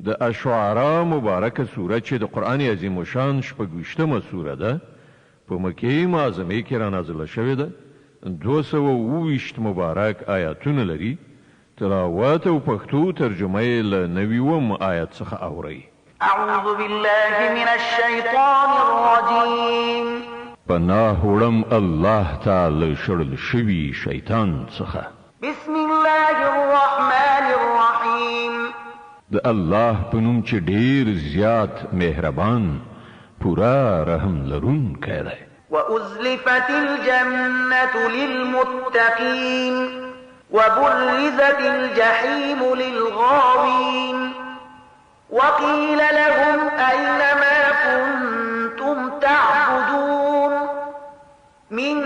د اشعراء مبارکه سوره چې د قرآن عظیم الشان شپږویشتمه سوره ده په مکې معظمه کې را نازله شوې ده 228 مبارک آیاتونه لري تلاوت او پښتو ترجمه یې له 90 آیت څخه اورئ اعوذ بالله من الشیطان الرجیم پناه وړم الله تعالی شړل شوي شیطان څخه بسم الله الرحمن الرحیم د الله په نوم چې ډیر زیات مهربان پورا رحم لرونکی دی وأزلفت الجنة للمتقين وبرزت الجحيم للغاوين وقيل لهم أين ما كنتم تعبدون من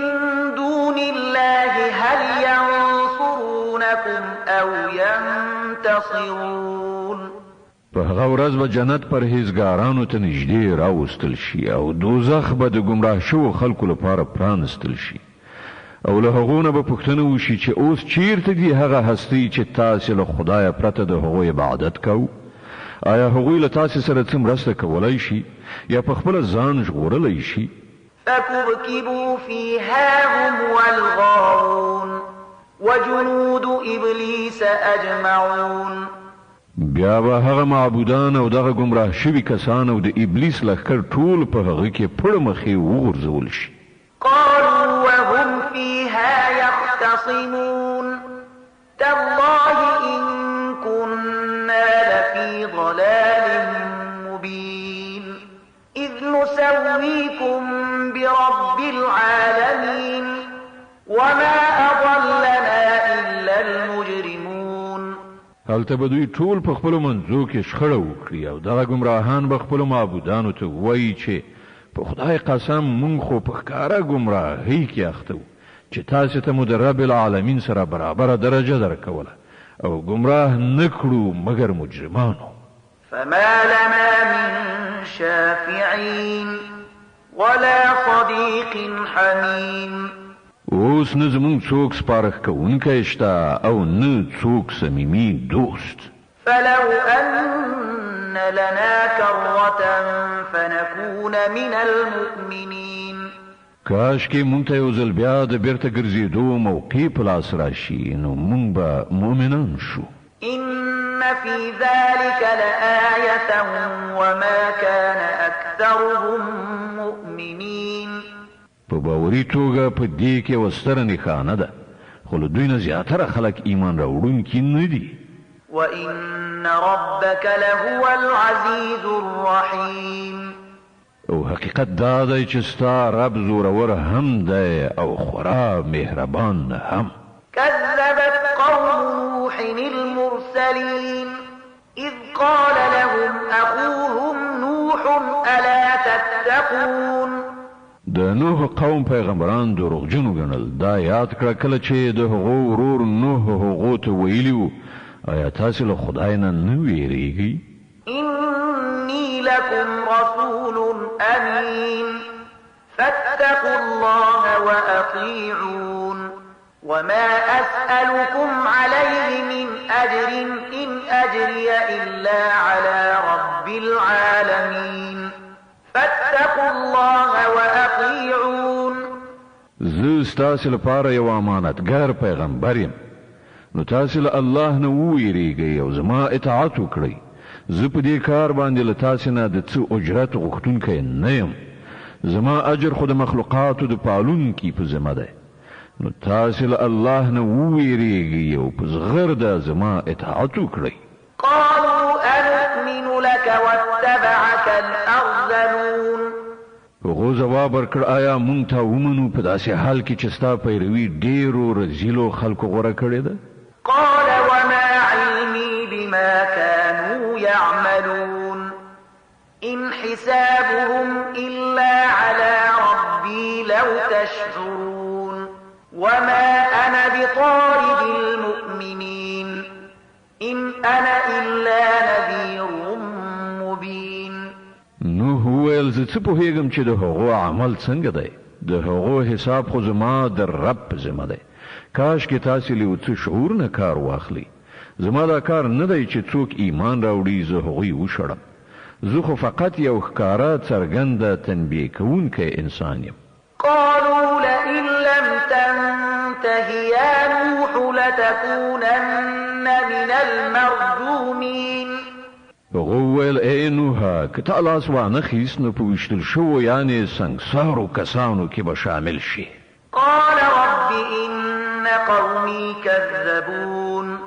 دون الله هل ينصرونكم أو ينتصرون په هغه ورځ به جنت پرهیزګارانو ته نږدې راوستل شي او دوزخ به د ګمراه شوو خلکو لپاره پرانستل شي او له هغو نه به پوښتنه وشي چې اوس چیرته دي هغه هستۍ چې تاسې له خدایه پرته د هغوی عبادت کوو آیا هغوی له تاسې سره څه مرسته کولی شي یا په خپله ځان ژغورلی شي فكبكبوا فيها هم والغاوون وجنود إبليس أجمعون بیا به هغه معبودان او دغه گمراه شوي کسان او د ابلیس لښکر ټول په هغه کې پړه مخې وغورځول شي قالوا وهم فيها يختصمون تالله إن كنا لفي ضلال مبين إذ نسويكم برب العالمين وما أضلنا إلا المجرمون هلته به دوی ټول په خپلو منځو کې شخړه وکړي او دغه ګمراهان به خپلو معبودانو ته ووایي چې په خدای قسم مونږ خو په ښکاره ګمراهۍ کې اخته وو چې تاسې ته مو د رب العالمین سره برابره درجه درکوله او ګمراه نه کړو مګر مجرمانو فما لنا من شافعين ولا صديق حميم اوس نه زمونږ څوک سپارښ کوونکی شته او نه څوک صمیمي دوست فلو أن لنا كرة فنكون من المؤمنين کاش کې مونږ ته یو ځل بیا د بیرته ګرځېدو موقع په لاس راشي نو مونږ به مؤمنان شو إن في ذلك لآية وما كان أكثرهم مؤمنين په باوري توګه په دې کې یوه ستره نښانه ده خو له دوی نه زیاتره خلک ایمان راوړونکي نه دي وإن ربك لهو العزيز الرحيم او حقیقت دا دی چې ستا رب زورور هم دی او خورا مهربان هم كذبت قوم نوح المرسلين إذ قال لهم أخوهم نوح ألا تتقون د نوح قوم پیغمبران دروغجنو ګڼل دا یاد کړه کله چې د هغو ورور نوح هغو ته ویلي وو آیا تاسې له خدای نه نه ویریږئ إني لكم رسول أمين فاتقوا الله وأطيعون وما أسألكم عليه من أجر إن أجري إلا على رب العالمين فاتقوا الله وأطيعون زه ستاسې لپاره یو امانتګر پیغمبر یم نو تاسې له الله نه وویریږئ او زما اطاعت وکړئ زه په دې کار باندې له تاسې نه د څه اجرت غوښتونکی نه یم زما اجر خو د مخلوقاتو د پالونکي په ذمه دی نو تاسې له الله نه وویریږئ او په زغرده زما اطاعت وکړئ قالوا أنؤمن لك واتبعك الأرذلون هغو ځواب ورکړ آیا مونږ ته ومنو په داسې حال کې چې ستا پیروي ډېرو رذیلو خلکو غوره کړې ده قال وما علمي بما كانوا يعملون إن حسابهم إلا على ربي لو تشعرون وما أنا بطارد المؤمنين إن أنا إلا نذير مبين نوح وویل زه څه پوهېږم چې د هغو عمل څنګه دی د هغو حساب خو زما د رب په ذمه دی کاش کې تاسې له څه شعور نه کار واخلئ زما دا کار نه دی چې څوک ایمان راوړي زه هغوی وشړم. زه خو فقط یو ښکاره څرګنده تنبیه کوونکی انسان یم. قالوا لئن لم تنته يا نوح لتكونن من المرجومين. هغو ویل ای نوحه که تا لاس وانه خیست نو په ویشتل شوو یعنې سنګسارو کسانو کې به شامل شي. قال رب إن قومي كذبون.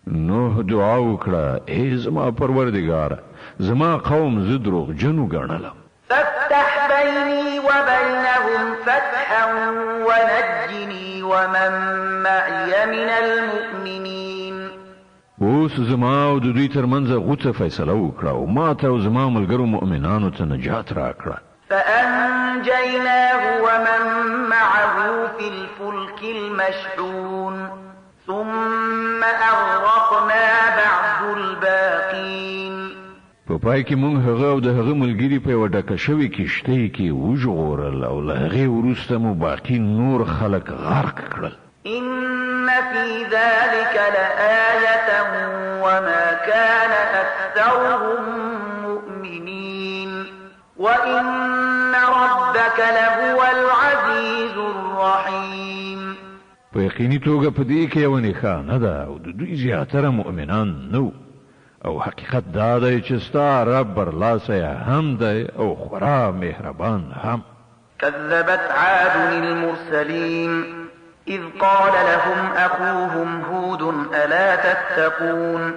نوح دعا وکړه ای زما پروردګاره زما قوم زه دروغجن وګڼلم. فافتح بيني وبينهم فتحا ونجني ومن معي من المؤمنين. اوس زما او د دوی ترمنځ غوڅه فیصله وکړه او ما ته او زما ملګرو مؤمنانو ته نجات راکړه. فأنجيناه ومن معه في الفلك المشحون ثم أغرقنا بعد الباقين. په پای کې مونږ هغه او د هغه ملګري په یوه ډکه شوې کښتۍ کې وژغورل او له هغې وروسته مو باقي نور خلک غرق کړل. إن في ذلك لآية وما كان أكثرهم مؤمنين وإن ربك لهو العزيز الرحيم. په یقیني توګه په دې کې یوه نښانه ده او د دوی زیاتره مؤمنان نه او حقیقت دا دی چې ستا رب برلاسی هم دی او خورا مهربان هم. كذبت عاد المرسلين إذ قال لهم أخوهم هود ألا تتقون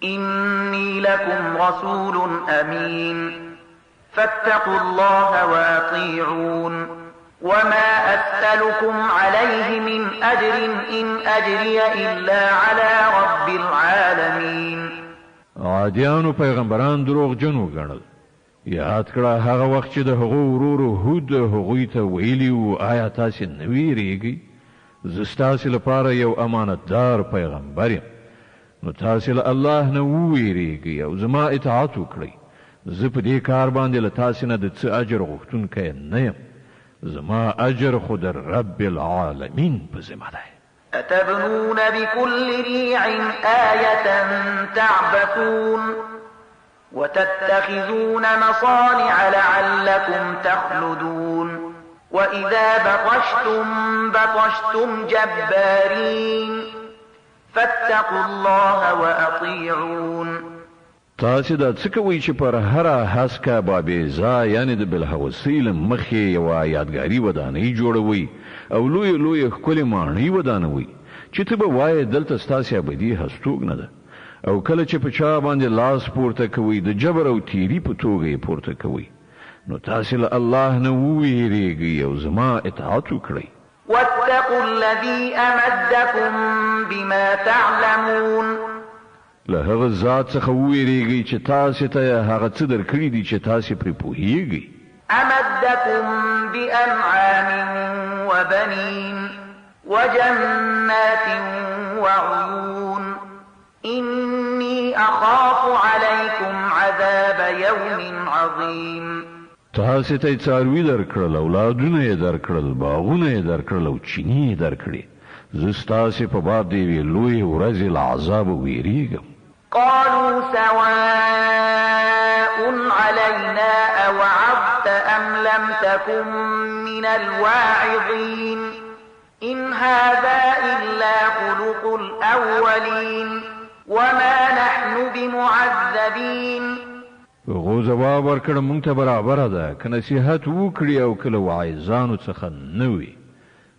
إني لكم رسول أمين فاتقوا الله وأطيعون وما أسألكم عليه من أجر إن أجري إلا على رب العالمين. عادیانو پیغمبران دروغجن وګڼل. یاد کړه هغه وخت چې د هغو ورورو هود هغوی ته ویلي وو آیا تاسې نه ویرېږئ زه ستاسې لپاره یو امانتدار پیغمبر یم نو تاسې له الله نه وویرېږئ او زما اطاعت وکړئ. زه په دې کار باندې له تاسې نه د څه اجر غوښتونکی نه یم. زما اجر خو د رب العالمین په ذمه دی. أتبنون بكل ريع آية تعبثون وتتخذون مصانع لعلكم تخلدون وإذا بطشتم جبارين فاتقوا الله وأطيعون. تاسې دا څه کوئ چې پر هره هسکه بابیزا یعنې د بلحوثۍ له مخې یوه یادګاري ودانۍ جوړوئ او لویې لویې ښکلې ماڼۍ ودانوئ چې ته به وایې دلته ستاسې ابدي هستوګنه ده او کله چې په چا باندې لاس پورته کوئ د جبر او تیري په توګه یې پورته کوئ نو تاسې له الله نه وویرېږئ او زما اطاعت وکړئ. واتقوا الذي أمدكم بما تعلمون. له هغه ذات څخه وویرېږئ چې تاسې ته هغه څه درکړي دي چې تاسې پرې پوهیږئ. أمدكم بأنعام وبنين وجنات وعيون إني أخاف عليكم عذاب يوم عظيم. تاسې ته یې څاروي درکړل اولادونه یې درکړل باغونه یې درکړل او چینې یې درکړې زه ستاسې په باب د یوې لویې ورځې له عذابه ویرېږم. قالوا سواء علينا أوعظت أم لم تكن من الواعظين إن هذا إلا خلق الأولين وما نحن بمعذبين. هغو ځواب ورکړه مونږ ته برابره ده که نصیحت وکړي او که له واعظانو څخه نه وي.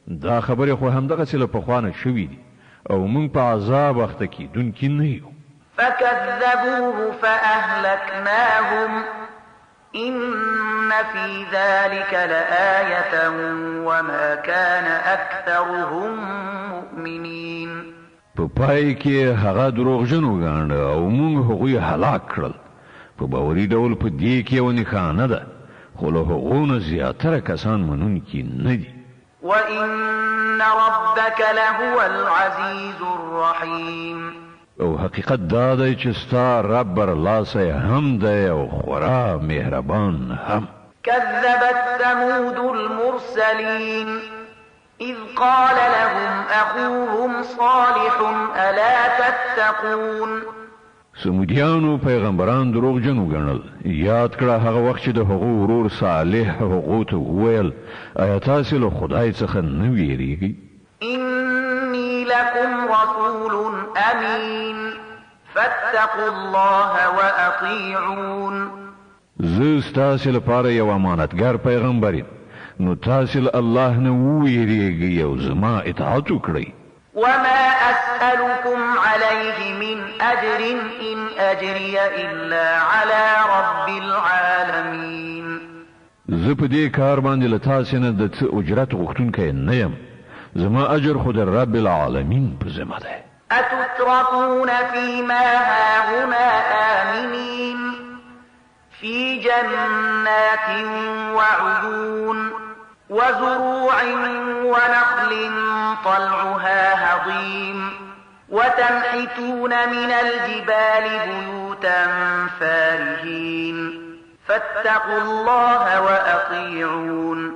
دا خبرې خو همدغسې له پخوا نه شوي دي او مونږ په عذاب اخته کېدونکي نه یو. فكذبوه فأهلكناهم إن في ذلك لآية وما كان أكثرهم مؤمنين. په پای کې هغه دروغجن وګاڼه او مونږ هغوی هلاک کړل. په باوري ډول په دې کې یوه نښانه ده خو له هغو نه زیاتره کسان منونکي نه دي. وإن ربك لهو العزيز الرحيم. او حقیقت دا دی چې ستا رب برلاسی هم دی او خورا مهربان هم. كذبت ثمود المرسلين إذ قال لهم أخوهم صالح ألا تتقون سمودیانو پیغمبران دروغجن وګڼل. یاد کړه هغه وخت چې د هغو ورور صالح هغو ته وویل آیا تاسو له خدای څخه نه ویریږئ؟ إني لكم رسول أمين فاتقوا الله وأطيعون. زه ستاسو لپاره یو امانتګر پیغمبر یم، نو تاسو له الله نه ویریږئ او زما اطاعت وکړئ. وما أسألكم عليه من أجر إن أجري إلا على رب العالمين. زه په دې کار باندې له تاسو نه د څه اجرت غوښتونکی نه یم، زما اجر خو د رب العالمین په ذمه دی. أتتركون فيما هاهنا آمنين في جنات وعيون وزروع ونخل طلعها هضيم وتنحتون من الجبال بيوتا فارهين فاتقوا الله وأطيعون.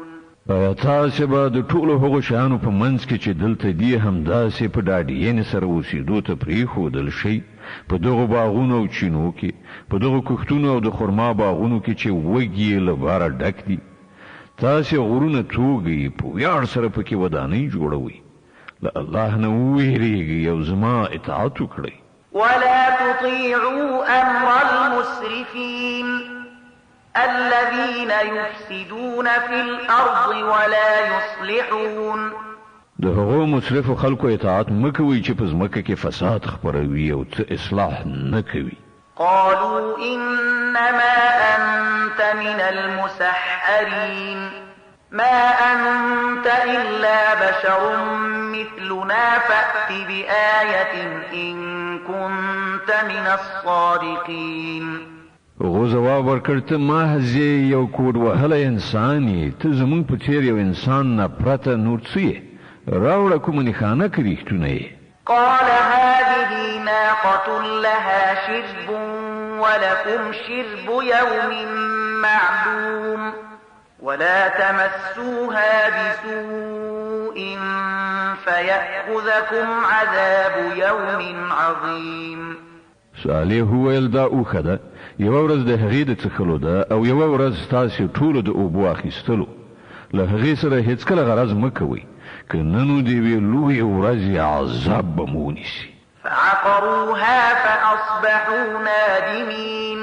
آیا تاسو به د ټولو هغو شیانو په منځ کې چې دلته دي همداسې په ډاډینې سره اوسېدو ته پرېښودل شي؟ په دغو باغونو او چینو کې، په دغو کښتونو او د خرما باغونو کې چې وږي له باره ډک دي. تاسو غرونه توږئ، په ویاړ سره پکې ودانۍ جوړوئ. له الله نه وویریږئ او زما اطاعت وکړئ. ولا تطيعوا أمر المسرفين الذين يفسدون في الأرض ولا يصلحون. د هغو مسرفو خلکو اطاعت مکوئ چې په ځمکه کې فساد خپروي او څه اصلاح نه کوي. قالوا إنما أنت من المسحرين ما أنت إلا بشر مثلنا فأت بآية إن كنت من الصادقين. هغو ځواب ورکړ ته محض یو کوډ وهلی انسان یې، ته زموږ په څېر یو انسان نه پرته نور څه یې؟ راوړه کومه نښانه که رښتونه یې. قال هذه ناقة لها شرب ولكم شرب يوم معلوم ولا تمسوها بسوء فيأخذكم عذاب يوم عظيم. صالح وویل دا اوښه ده، یوه ورځ د هغې د څښلو ده او یوه ورځ ستاسې ټولو د اوبو اخیستلو. له هغې سره هېڅکله غرض مه کوئ، که نه نو د یوې لویې ورځې عذاب به مو ونیسي. فعقروها فأصبحوا نادمين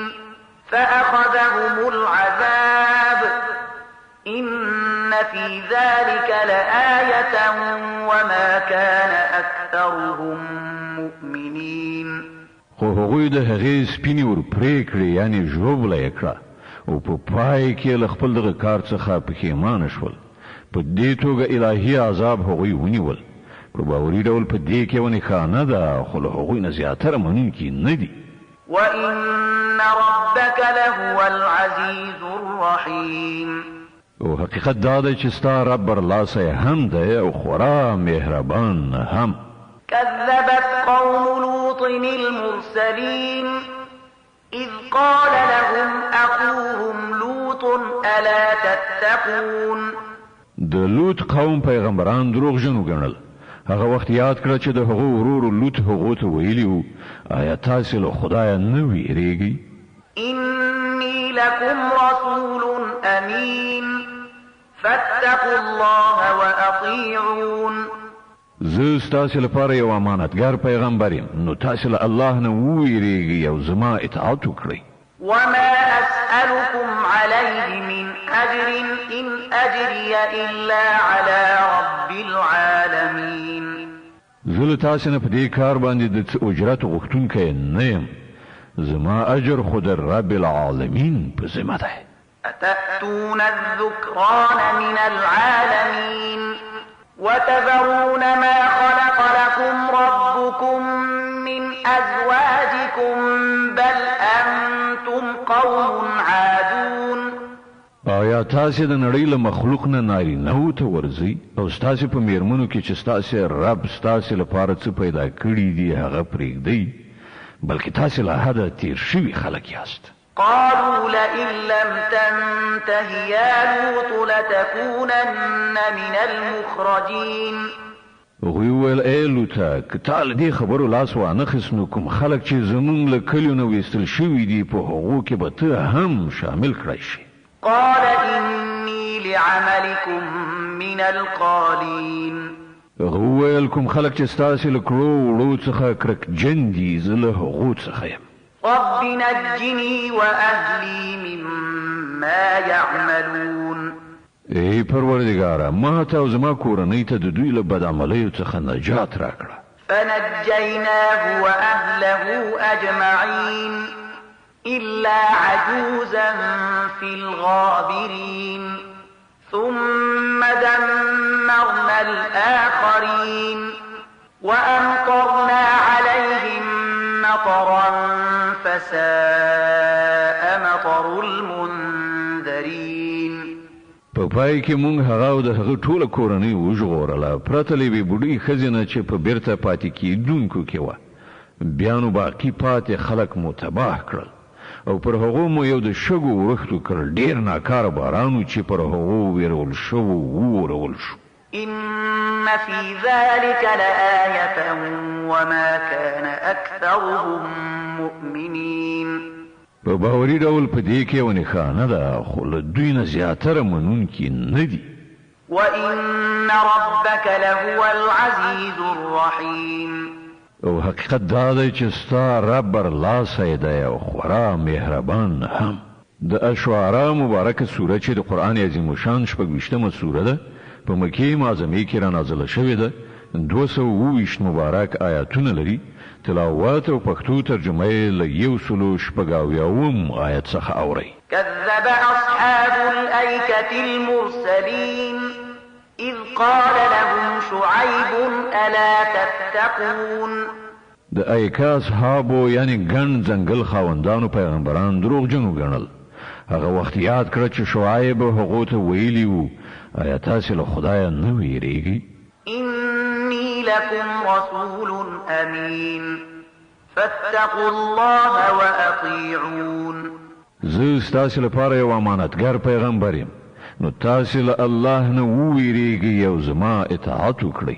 فأخذهم العذاب إن في ذلك لآية وما كان أكثرهم مؤمنين. خو هغوی د هغې سپینې ور پرې کړې، یعنې ژوبله یې کړه، او په پای کې له خپل دغه کار څخه پښیمانه شول. په دې توګه الهي عذاب هغوی ونیول. په باوري ډول په دې کې یوه نښانه ده، خو له هغوی نه زیاتره منونکي نه دي. وإن ربك لهو العزيز الرحيم. او حقیقت دا دی چې ستا رب برلاسی هم دی او خورا مهربان هم. كذبت قوم لوط المرسلين إذ قال لهم أخوهم لوط ألا تتقون. د لوط قوم پیغمبران دروغجن وګڼل. هغه وخت یاد کړه چې د هغو ورور لوط هغو ته ویلي وو آیا تاسو له خدایه نه ویریږئ؟ إني لكم رسول أمين فاتقوا الله وأطيعون. زه ستاسو لپاره یو امانتګر پیغمبر یم، نو تاسو له الله نه وویریږئ او زما اطاعت وکړئ. وما أسألكم عليه من أجر إن أجري إلا على رب العالمين. زه له تاسو نه په دې کار باندې د څه اجرت غوښتونکی نه یم، زما اجر خو د رب العالمین په ذمه دی. أتأتون الذكران من العالمين وتذرون ما خلق لكم ربكم من أزواجكم بل أنتم قوم عادون. آیا تاسو د نړۍ له مخلوق نه نارینه‌وو ته ورځئ او ستاسو په میرمنو کې چې ستاسو رب ستاسو لپاره څه پیدا کړي دي هغه پرېږدئ، بلکې تاسو له حده تیر شوي خلک یاست. قالوا لئن لم تنته يا لوط لتكونن من المخرجين. هغوی وویل ای لوطه که تا له دې خبرو لاس وانخیست نو کوم خلک چې زموږ له کلیو نه ویستل شوي دي په هغو کې به ته هم شامل کړی شي. قال إني لعملكم من القالين. هغه وویل کوم خلک چې ستاسې له کړو وړو څخه کرکجن دي زه له هغو څخه یم. رب نجني وأهلي مما يعملون. ای پروردگاره ما ته او زما کورنۍ ته د دوی له بدعملیو څخه نجات راکړه. فنجيناه وأهله أجمعين إلا عجوزا في الغابرين ثم دمرنا الآخرين وأمطرنا عليهم مطرا فساء مطر المنذرين. په پای کې مونږ هغه او د هغه ټوله کورنۍ وژغورله پرته له یوې بوډۍ ښځې نه چې په بیرته پاتې کېدونکو کې وه. بیا نو باقي پاتې خلک مو تباه کړل او پر هغو مو یو د شګو ورښتو کړل. ډېر ناکاره باران و چې پر هغو ویرول شوو وورول شو. إن في ذلك لآية وما كان أكثرهم مؤمنين. په باوري ډول په دې کې یو نښانه ده خو له دوی نه زیاتره منونکي نه دي. وإن ربك لهو العزيز الرحيم. او حقیقت دا دی چې ستا رب برلاسی دی او خورا مهربان هم. د اشعراء مبارکه سوره چې د قرآن عظیم الشان 26مه سوره ده په مکې معظمې کې را نازله شوې ده. 220 مبارک آیاتونه لري. تلاوت او پښتو ترجمه یې له 180 آیت څخه اوري. كذب أصحاب الأيكة المرسلين إذ قال لهم شعيب ألا تتقون. د ایکا اصحابو یعنی ګڼ ځنګل خاوندانو پیغمبران دروغجن وګڼل. هغه وخت یاد کړه چې شعیب هغو ته ویلي وو آیا تاسې له خدایه نه ویریږئ؟ إني لكم رسول أمين فاتقوا الله وأطيعون. زه ستاسې لپاره یو امانتګر پیغمبر یم نو تاسې له الله نه وویریږئ او زما اطاعت وکړئ.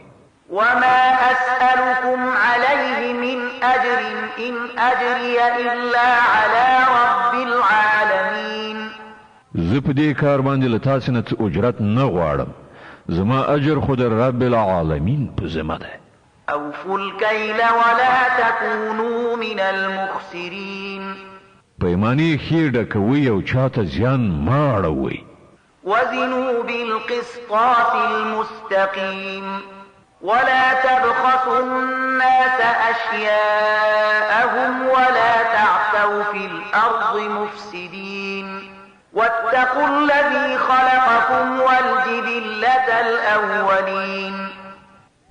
وما أسألكم عليه من أجر إن أجري إلا على رب العالمين. زه په دې کار باندې له تاسې نه څه اجرت نه غواړم. زما اجر خو د رب العالمین په ذمه ده. أوفوا الكيل ولا تكونوا من المخسرين. پیمانې ښې ډکوئ او چاته زیان مه اړوئ. وزنوا بالقسطاس المستقيم ولا تبخسوا الناس أشياءهم ولا تعثوا في الأرض مفسدين واتقوا الذي خلقكم والجبلة الأولين.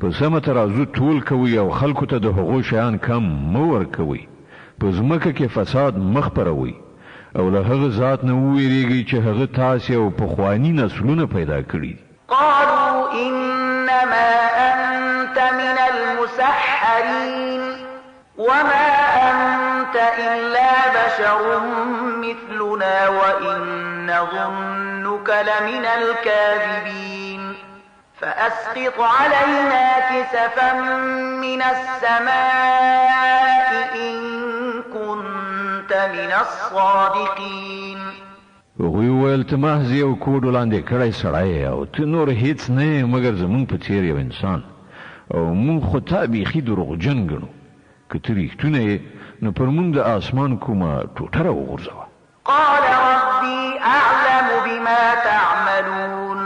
په سمه ترازو ټول کوئ او خلکو ته د هغو شیان کم مه ورکوئ. په ځمکه کې فساد مه خپروئ او له هغه ذات نه وویریږئ چې هغه تاسې او پخواني نسلونه پیدا کړي. قالوا إنما أنت من المسحرين وما أنت إلا بشر مثلنا وإن نظنك لمن الكاذبين فأسقط علينا كسفا من السماء إن كنت من الصادقين. هغوی وویل ته محض یو کوډ وړاندې کړی سړی او ته نور هیڅ نه یې مګر زموږ په څېر یو انسان او موږ خو تا بیخي دروغجن ګڼو. که ته رښتونه یې نو پر موږ د اسمان کومه ټوټه راوغورځوه. قال ربي أعلم بما تعملون.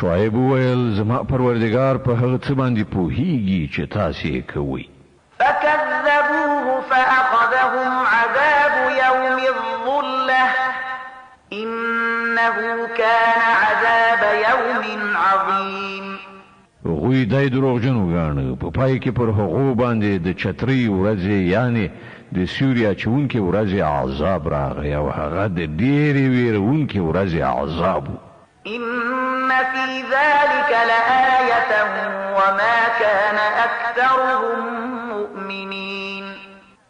شعیب وویل زما پروردګار په هغه څه باندې پوهیږي چې تاسې یې کوئ. فكذبوه فأخذهم عذاب يوم الظلة إنه كان عذاب يوم عظيم. هغوی دای دروغجن وګاڼه په پای کې پر هغو باندې د چترۍ ورځې یعنې د سیوري اچونکې ورځې عذاب راغی او هغه د ډېرې ویرونکې ورځې عذاب و. إن في ذلك لآية وما كان أكثرهم مؤمنين.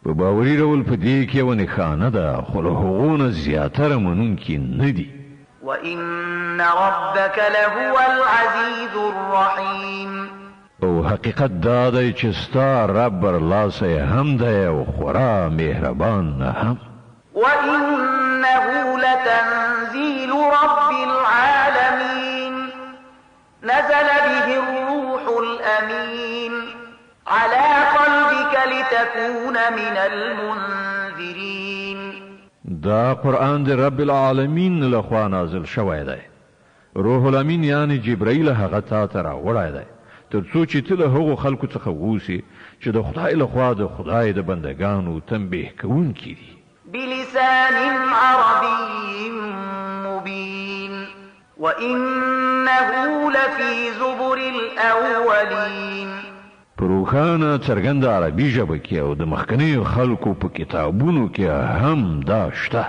په باوري ډول په دې کې یوه نښانه ده خو له هغو نه زیاتره منونکي نه دي. وإن ربك لهو العزيز الرحيم. او حقیقت دا دی چې ستا رب برلاسی هم دی او خورا مهربان هم. وإنه لتنزيل رب العالمين نزل به الروح الأمين على قلبك لتكون من المنذرين. دا قرآن دی رب العالمین لخوا نازل شوی دی. روح الامین یعنی جبرائیل هغه تا ته راوړی دی تر څو چې ته له هغو خلکو څخه واوسې چې د خدای لخوا د خدای د بندګانو تنبیه کوونکي دي. بلسان عربي مبين وإنه لفي زبر الأولين. پروخانه څرګنده عربي ژبه کې او د مخکنیو خلکو په کتابونو کې هم دا شته.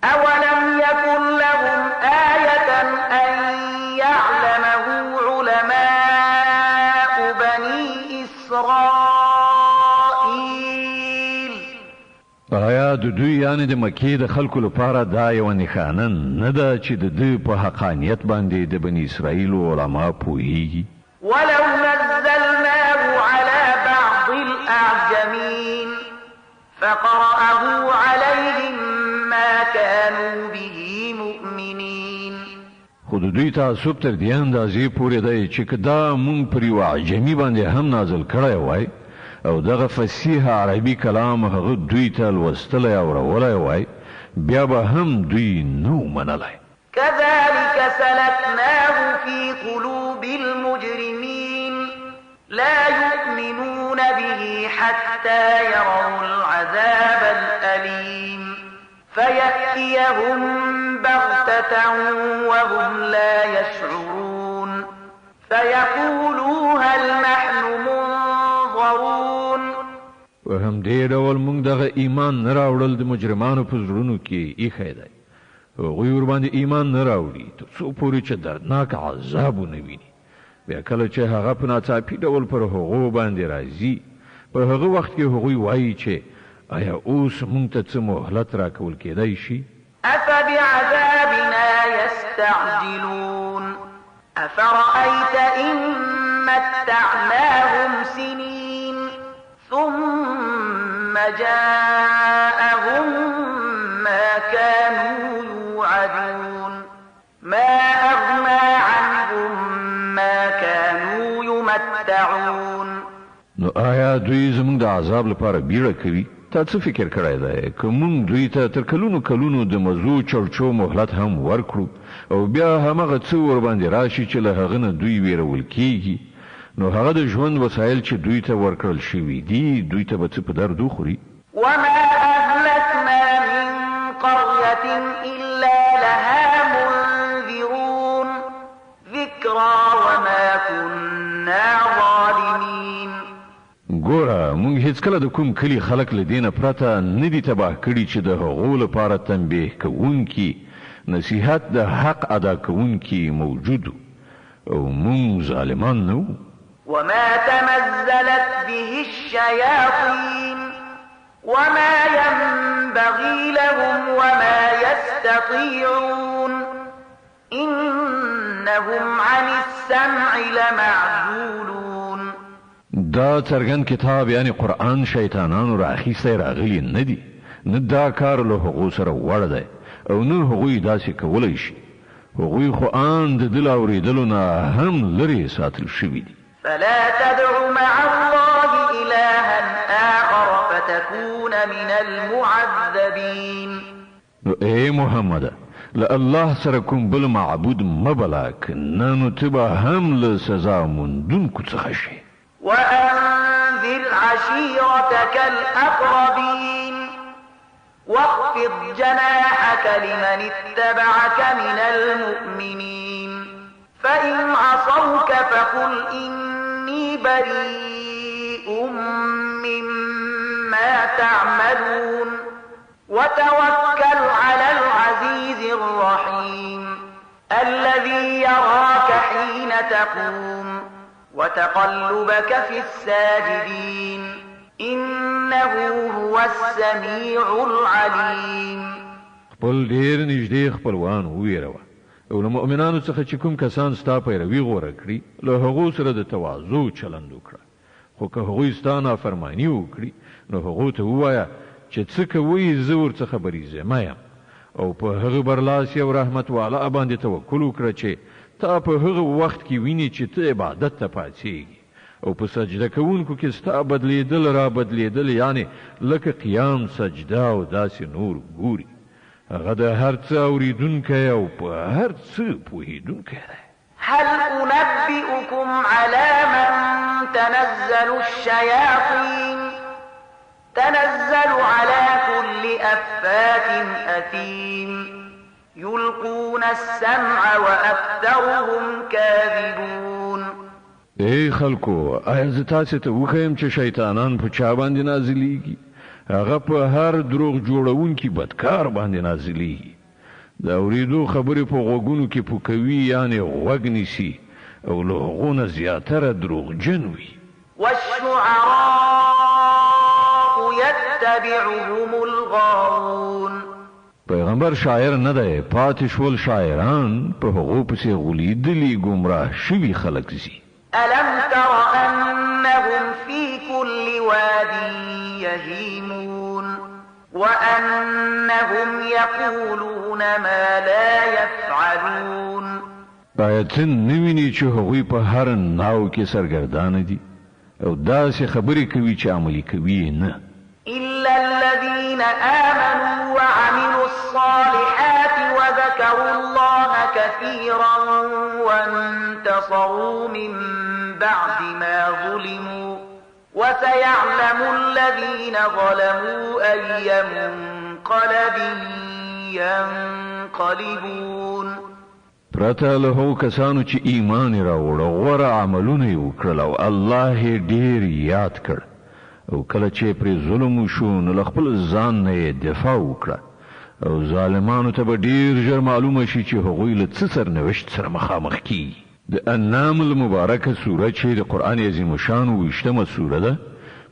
أولم يكن لهم آية أن يعلمه علماء بني إسرائيل. آیا د دوی یعنی د مکې د خلکو لپاره دا یوه نښانه نه ده چې د دوی په حقانیت باندې د بني اسرائیلو علما پوهیږي؟ ولو نزلناه على بعض الأعجمين فقرأه عليهم ما كانوا به مؤمنين. خو د دوی تعصب تر دې اندازې پورې دی چې که دا مونږ پر یوه عجمي باندې هم نازل کړی وای او دغه فصیح عربي کلام هغه دوی ته لوستلی او اورولی وای بیا به هم دوی نو منلی. كذلك سلكناه في قلوب المجرمين لا يؤمنون به حتى يروا العذاب الأليم فيأتيهم بغتة وهم لا يشعرون فيقولوا هل نحن منظرون. وهم دې ډول موږ دغه ایمان نه راوړل د مجرمانو په زړونو کې ایښی دی. هغوی ورباندې ایمان نه راوړي تر څو پورې چې دردناک عذاب ونه ویني. بیا کله چې هغه په ناڅاپي ډول پر هغو باندې راځي په هغه وخت کې هغوی وایي چې آیا اوس موږ ته څه مهلت راکول کېدی شي؟ أفبعذابنا يستعجلون أفرأيت إن متعناهم سنين ثم جاءهم ما كانوا يوعدون ما أغنى عنهم ما كانوا يمتعون. نو آیا دوی زموږ د عذاب لپاره بیړه کوي؟ تا څه فکر کړی دی که موږ دوی ته تر کلونو کلونو د مزو چړچو مهلت هم ورکړو او بیا همغه څه ورباندې راشي چې له هغه نه دوی ویرول کیږي نو هغه د ژوند وسایل چې دوی ته ورکړل شوي دي دوی ته به څه په درد وخوري؟ وما أهلكنا من قرية إلا لها منذرون ذكرى وما كنا ظالمين. ګوره موږ هیڅکله د کوم کلي خلک له دې نه پرته نه دي تباه کړي چې د هغو لپاره تنبیه کوونکي نصیحت د حق ادا کوونکي موجود او موږ ظالمان نه وو. وما تنزلت به الشياطين وما ينبغي لهم وما يستطيعون إنهم عن السمع لمعزولون. دا څرګند کتاب یعنی قرآن شیطانانو را اخیستی راغلی نه دي نه دا کار له هغو سره وړ دی او نه هغوی داسې کولی شي. هغوی خو آن د دل اورېدلو نه هم لرې ساتل شوي دي. فلا تدع مع الله إلها آخر فتكون من المعذبين. نو اے محمد له الله سره کوم بل معبود مبلا کنه نو تبا هم له سزا موندونکو څخه شي. وأنذر عشيرتك الأقربين واخفض جناحك لمن اتبعك من المؤمنين فإن عصوك فقل إني بريء مما تعملون وتوكل على العزيز الرحيم الذي يراك حين تقوم وتقلبك في الساجدين إنه هو السميع العليم. خپل ډیر نږدې خپلوان وویروه او له مؤمنانو څخه چې کوم کسان ستا پیروي غوره کړي له هغو سره د تواضع چلند وکړه، خو که هغوی ستا نافرماني وکړي نو هغو ته ووایه چې څه کوئ زه ورڅخه بریځمه یم، او په هغه برلاسي او رحمت والا باندې توکل وکړه چې تا په هغه وخت کې ویني چې ته عبادت ته پاڅېږي او په سجده کوونکو کې ستا بدلیدل را بدلیدل، یعنی لکه قیام، سجده او داسې نور ګوري. هغه د هر څه اوریدونکی او په هر څه پوهیدونکی دی. هل أنبئكم على من تنزل الشياطين تنزل على كل أفاك أثيم يلقون السمع وأكثرهم كاذبون. ای خلکو، آیا زه تاسې ته وښیم چې شیطانان په چا باندې نازلیږي؟ هغه په هر دروغ جوړونکي بدکار باندې نازلیږي. د اورېدو خبرې په غوږونو کې پوکوي، یعنی غوږ نیسي، او له هغو نه زیاتره دروغجن وي. والشعراء يتبعهم الغاوون. پیغمبر شاعر نه دی، پاتې شول شاعران په هغو پسې غولیدلي ګمراه شوي خلک ځي. ألم تر أنهم في كل واد يهيمون وأنهم يقولون ما لا يفعلون. آیا ته نه وینې چې هغوی په هر ناو کې سرګردانه دي او داسې خبرې کوي چې عملي کوي نه؟ إلا الذين آمنوا وعملوا الصالحات وذكروا الله كثيرا وانتصروا من بعد ما ظلموا وسيعلم الذين ظلموا أي منقلب ينقلبون. پرته له هغو کسانو چې ایمان یې راوړ او غوره عملونه یې وکړل او الله یې ډېر یاد کړ، او کله چې پرې ظلم وشو نو له خپل ځان نه یې دفاع وکړه، او ظالمانو ته به ډېر ژر معلومه شي چې هغوی له څه سرنوشت سره مخامخ کیږي. د انعام المبارکه سوره چې د قرآن عظیم شان 20مه سوره ده،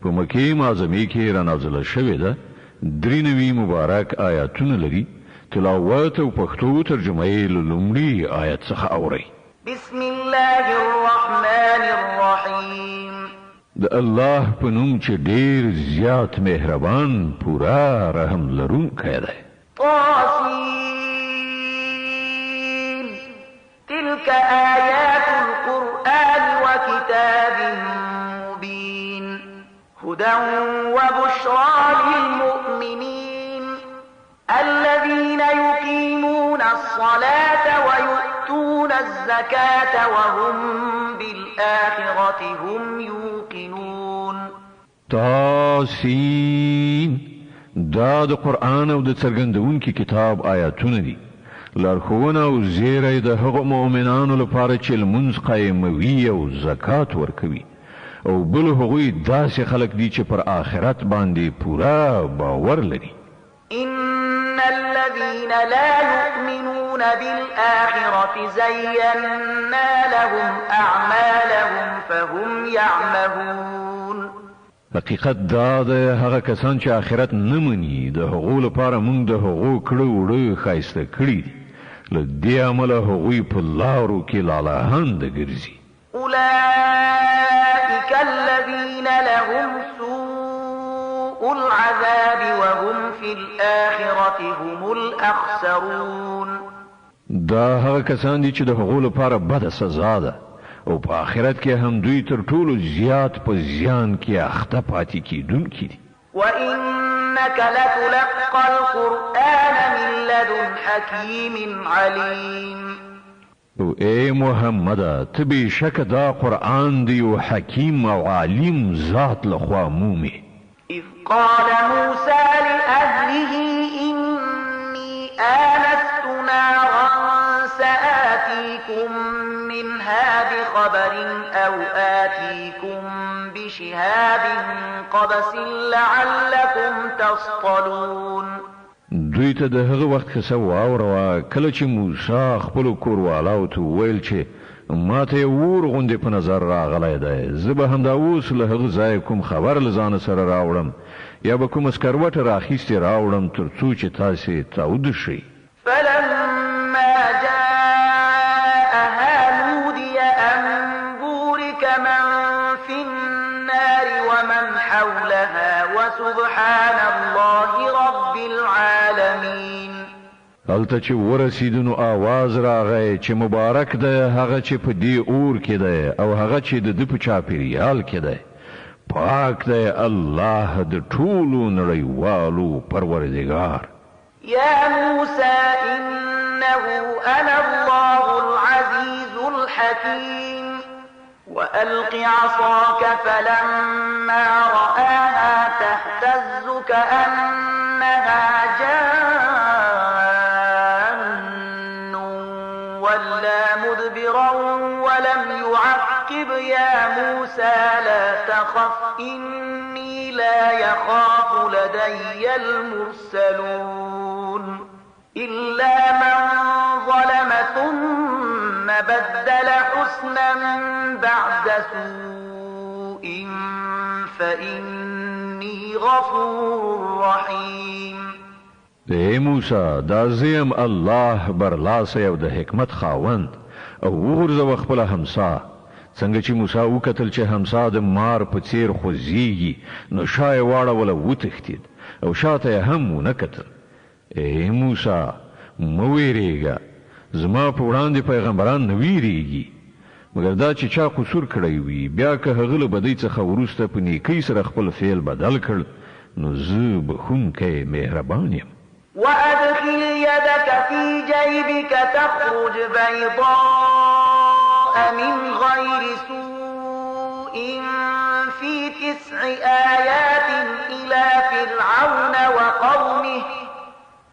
په مکې معظمې کې رانازله شوې ده، 93 مبارک آیاتونه لري. تلاوت او پښتو ترجمه یې له لومړي آیت څخه اورئ. بسم الله الرحمن الرحیم. د الله په نوم چې ډېر زیات مهربان پورا رحم لرونکی دی. طاسین تلك آیات القرآن وكتاب مبین هدى وبشرى للمؤمنين الذين يقيمون الصلاة ويؤتون الزكاة وهم بالآخرة هم يوقنون. طاسین دا د قرآن او د څرګندونکي کتاب آیاتونه دي، لارښوونه او زیری د هغو مؤمنانو لپاره چې لمونځ قایموي او زکات ورکوي، او بل هغوی داسې خلک دي چې پر آخرت باندې پورا باور لري. إن الذين لا يؤمنون بالآخرة زينا لهم أعمالهم فهم يعمهون. حقیقت دا ده هغه کسان چې آخرت نه مني، د هغو لپاره موږ د هغو کړه وړه ښایسته کړي دي، له دې امله هغوی په لارو کې لالهانده ګرځي. أولئك الذين لهم سوء العذاب وهم في الآخرة هم الأخسرون. دا هغه کسان دي چې د هغو لپاره بده سزا ده، او په آخرت کې هم دوی تر ټولو زیات په زیان کې اخته پاتې کیدونکي دي. وإنك لتلقى القرآن من لدن حكيم عليم. او ای محمد، ته بېشکه دا قرآن دی او حکیم او عالم ذات لخوا مومي. إذ قال موسى لأهله إني آنست نارا سآتيكم منها بخبر أو آتيكم بشهاب قبس لعلكم تصطلون. دوی ته د هغه وخت قصه واوروه کله چې موسی خپلو کوروالاو ته وویل چې ما ته اور غوندې په نظر راغلی دی. زه به همدا اوس له هغه ځایه کوم خبر له ځانه سره راوړم یا به کومه سکروټه راخیستې راوړم تر څو چې تاسې تاوده شئ. فلما جاءها نودي أن بورك من في النار ومن حولها وسبحان الله رب العالمين. هلته چې ورسېدو نو آواز راغی چې مبارک دی هغه چې په دې اور کې دی او هغه چې د ده په چاپېریال کې دی. پاک دی الله د ټولو نړیوالو پروردګار. يا موسى إنه أنا الله العزيز الحكيم وألق عصاك فلما رآها تهتز كأنها جان ولا مدبرا ولم يعقب. يا موسى لا تخف إني لا يخاف لدي المرسلون إلا من ظلم ثم بدل حسنا بعد سوء فإني غفور رحيم. اے موسی دا زیم الله برلاسه او د حکمت خاوند او وګورځه خپل همسا. څنګه چې موسی وکتل چې همسا د مار په څیر خوځېږي نو شای واړوله وتښتېد او شاته هم ونه کتل. اے موسی مه ویرېږه زما په وړاندې پیغمبران نه ویرېږي مګر دا چې چا قصور کړی وي بیا که هغه له بدۍ څخه وروسته په نیکۍ سره خپل فعل بدل کړ نو زه بخښونکی مهربان یم. وأدخل يدك في جيبك تخرج بيضاء من غير سوء في 9 آيات إلى فرعون وقومه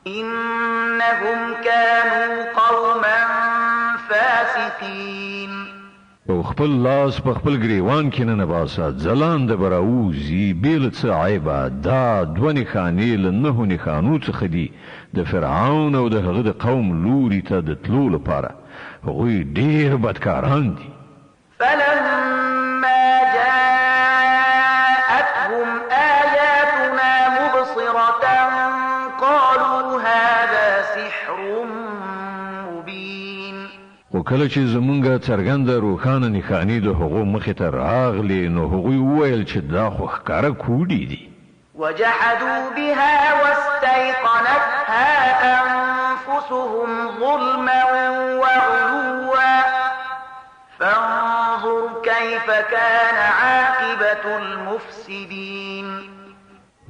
إنهم كانوا قوما فاسقين. او خپل لاس په خپل ګریوان کې نه باسه ځلانده به راوځي بې له څه عیبه. دا 2 نښانې له 9 نښانو څخه دي د فرعون او د هغه د قوم لوري ته د تلو لپاره. هغوی ډېر بدکاران دي. فلما جاءتهم آياتنا مبصرة قالوا هذا سحر مبين. خو کله چې زمونږ څرګنده روښانه نښانې د هغو مخې ته راغلې نو هغوی وویل چې دا خو ښکاره کوډې دي. وجحدوا بها واستيقنتها أنفسهم ظلما وعلوا فانظر كيف كان عاقبة المفسدين.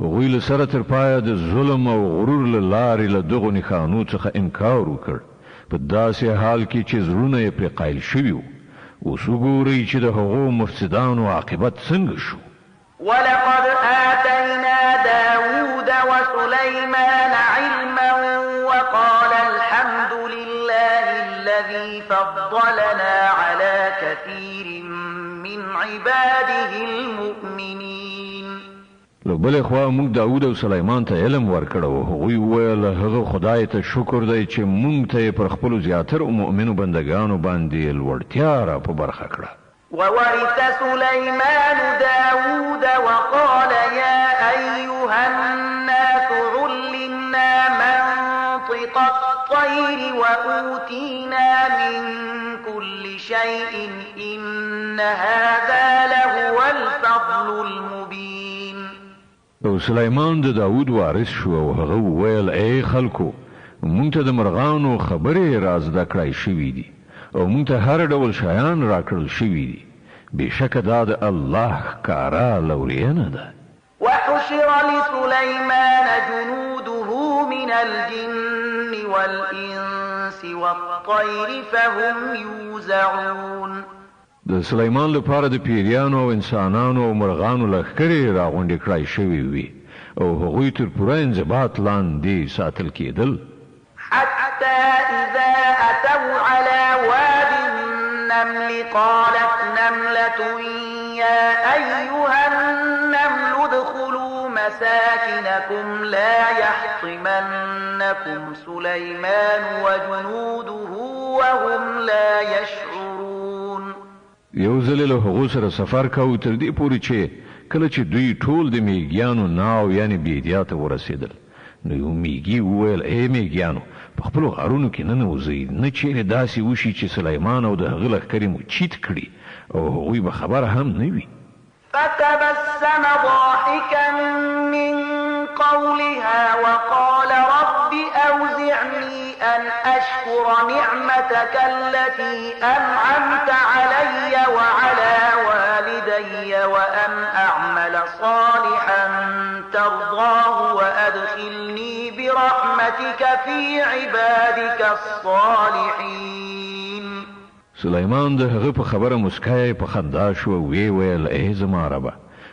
هغوی له سره تر پایه د ظلم او غرور له لارې له دغو نښانو څخه انکار وکړ په داسې حال کې چې زړونه یې پرې قایل شوي وو. اوس وګورئ چې د هغو مفسدانو عاقبت څنګه شو. ولقد آتينا داود وسليمان علما وقال الحمد لله الذي فضلنا على كثير من عباده المؤمنين. له بلې خوا موږ داود او سلیمان ته علم ورکړ او هغوی وویل هغه خدای ته شکر دی چې موږ ته پر خپلو زیاترو مؤمنو بندګانو باندې لوړتیا را په برخه کړه. وورث سليمان داود وقال يا أيها الناس علمنا منطق الطير وأوتينا من كل شيء إن هذا لهو الفضل المبين. او سلیمان د داود وارث شو او هغه وویل ای خلکو مونږ ته د مرغانو خبرې را زده کړای شوي دي او مونږ ته هر ډول شیان راکړل شوي دي. بېشکه دا د الله ښکاره لورینه ده. وحشر لسليمان جنوده من الجن والإنس والطير فهم يوزعون. د سلیمان لپاره د پیریانو او انسانانو او مرغانو لښکرې راغونډې کړای شوي وي او هغوی تر پوره انضباط لاندې ساتل کېدل. حتى إذا أتوا على واد النمل قالت نملة يا أيها النمل ادخلوا مساكنكم لا يحطمنكم سليمان وجنوده وهم لا يشعرون. یو ځل له هغو سره سفر کوو تر دې پورې چې کله چې دوی ټول د میږیانو ناو یعنی بیدیا ته ورسېدل نو یو میږي وویل ای میږیانو په خپلو غارونو کې ننوځئ نه چیرې داسې وشي چې سلیمان او د هغه لښکرې مو چیت کړي او هغوی به خبره هم نه وي فتبسم ضاحكا من قولها وقال رب أوزعني أن أشكر نعمتك التي أنعمت علي وعلى والدي وأن أعمل صالحا ترضاه وأدخلني برحمتك في عبادك الصالحين. سلیمان د هغه په خبره مسکای په خندا شو وی ویل ای زما ربه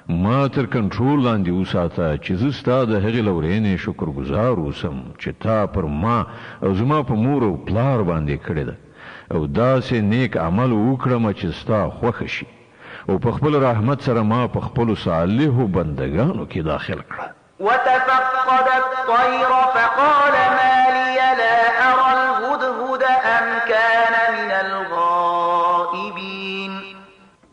ما تر کنټرول لاندې وساته چې زه ستا د هغې لورینې شکرګزار اوسم چې تا پر ما او زما په مور او پلار باندې کړې ده او داسې نیک عمل وکړم چې ستا خوښه شي او په خپل رحمت سره ما په خپلو صالحو بندګانو کې داخل کړه. وتفقد الطير فقال ما لي لا أرى الهدهد أم كان من الغائبين.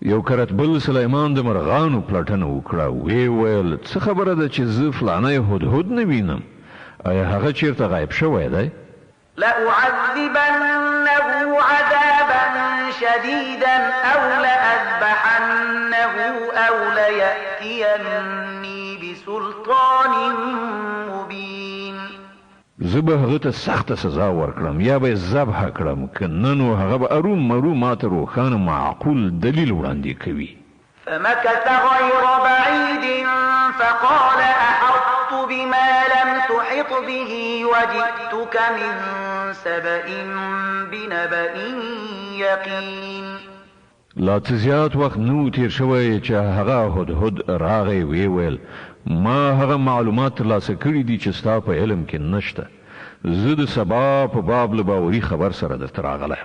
یو کرتبل سلیمان د مرغانو پلټنه وکړه وی ویل څه خبره ده چې زه فلانی هدهد نه وینم آیا هغه چیرته غایب شوی دی؟ لأعذبنه عذابا شديدا أو لأذبحنه أو ليأتيني بسلطان مبين. زه به هغه ته سخته سزا ورکړم یا به ذبح کړم که نه نو هغه به ارومرو ماته روښانه معقول دلیل وړاندې کوي. فمكث غير بعيد فقال أحطت بما لم تحط به وجئتك من سبأ بنبأ يقين. لا څه زیات وخت نو تیر شوی چې هغه هدهد راغی وی ویل ما هغه معلومات ترلاسه کړي دي چې ستا په علم کې نشته زه د سبا په باب له باوري خبر سره درته راغلی.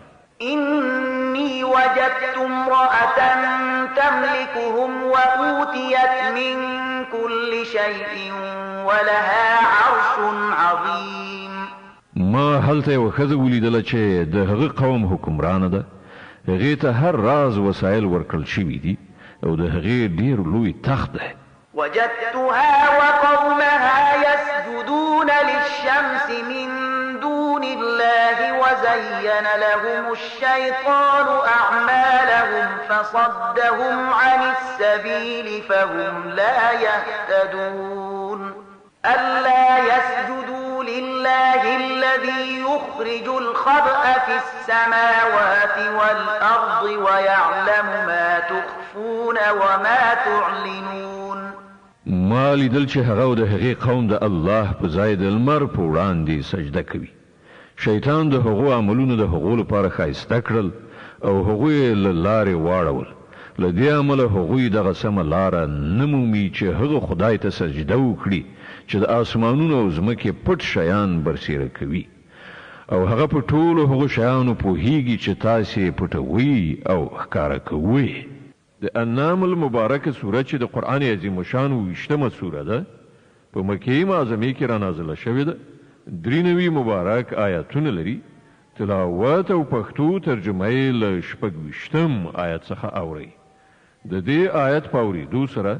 إني وجدت امرأة تملكهم وأوتيت من كل شيء ولها عرش عظيم. ما هلته یوه ښځه ولیدله چې د هغه قوم حکمرانه ده هغې ته هر راز وسایل ورکړل شوي دي او د هغې ډېر لوی تخت دی. وجدتها وقومها يسجدون للشمس من دون الله وزين لهم الشيطان أعمالهم فصدهم عن السبيل فهم لا يهتدون. ألا يسجدوا لله الذي يخرج الخبأ في السماوات والأرض ويعلم ما تخفون وما تعلنون. ما لیدل چې هغه د هغې قوم د الله په ځای د لمر په وړاندې سجده کوي. شیطان د هغو عملونو د هغو لپاره ښایسته کړل او هغوی له لارې واړول. له دې امله هغوی دغه سمه لاره نه مومي چې هغه خدای ته سجده وکړي چې د آسمانونو او ځمکې پټ شیان برسېره کوي او هغه په ټولو هغو شیانو پوهیږي چې تاسې پټوي او ښکاره کوي. د انعام المبارکه سوره چې د قرآن عظیم الشان 20مه سوره ده په مکې معظمې کې را نازله شوې ده. 93 مبارک آیاتونه لري. تلاوت او پښتو ترجمه یې له 26 آیت څخه اورئ. د دې آیت په اورېدو سره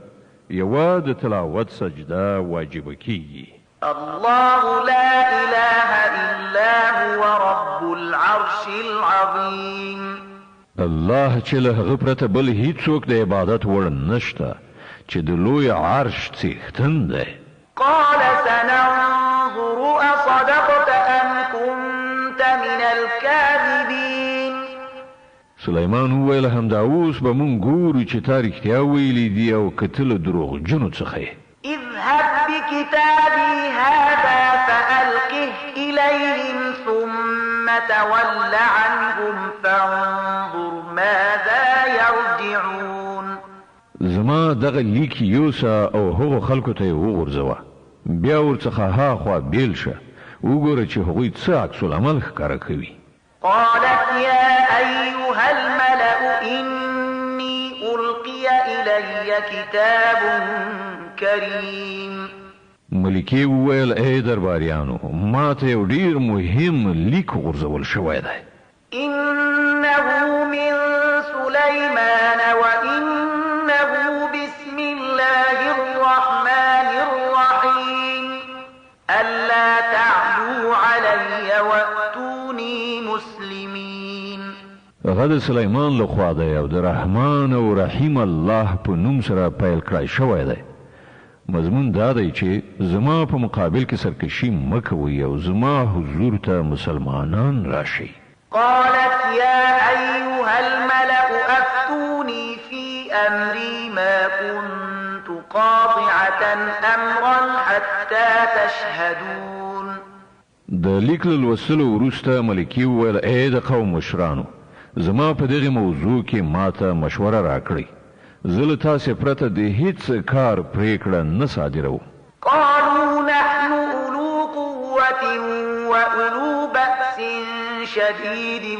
یوه د تلاوت سجده واجبه کیږي. الله لا إله إلا هو رب العرش العظيم. الله چې له هغه پرته بل هیڅوک د عبادت وړ نشته چې د لوی عرش څښتن دی. قال سننظر أصدقت أم كنت من الكاذبين. سلیمان وویل همدا اوس به مونږ ګورو چې تا رښتیا ویلي دي او که ته له دروغجنو څخه یې. اذهب بكتابي هذا فألقه إليهم ثم تول عنهم فانظر ماذا يرجعون. زما دغه لیک یوسه او هغو خلکو ته یې وغورځوه بیا ورڅخه هاخوا بیل شه وګوره چې هغوی څه عکس العمل ښکاره کوي. قالت يا أيها الملأ إني ألقي إلي كتاب كريم. ملکې وویل ای درباریانو ما ته یو ډېر مهم لیک غورځول شوی دی. إنه من سلالة سليمان وإنه بسم الله الرحمن الرحيم ألا تعلوا علي وأتوني مسلمين. هغه د سلیمان له خوا دی او د رحمان او رحیم الله په نوم سره پیل کړی شوی دی. مضمون دا دی چې زما په مقابل کې سرکشي مه کوئ او زما حضور ته مسلمانان راشئ. قالت يا أيها الملأ أفتوني في أمري ما كنت قاطعة أمرا حتى تشهدون. د لیک له لوستلو وروسته ملکې وویل ای د قوم مشرانو زما په دغه موضوع کې ماته مشوره راکړئ. زه له تاسې پرته د هیڅ کار پرېکړه نه صادروم. قالوا نحن أولو قوة وأولو بأس شديد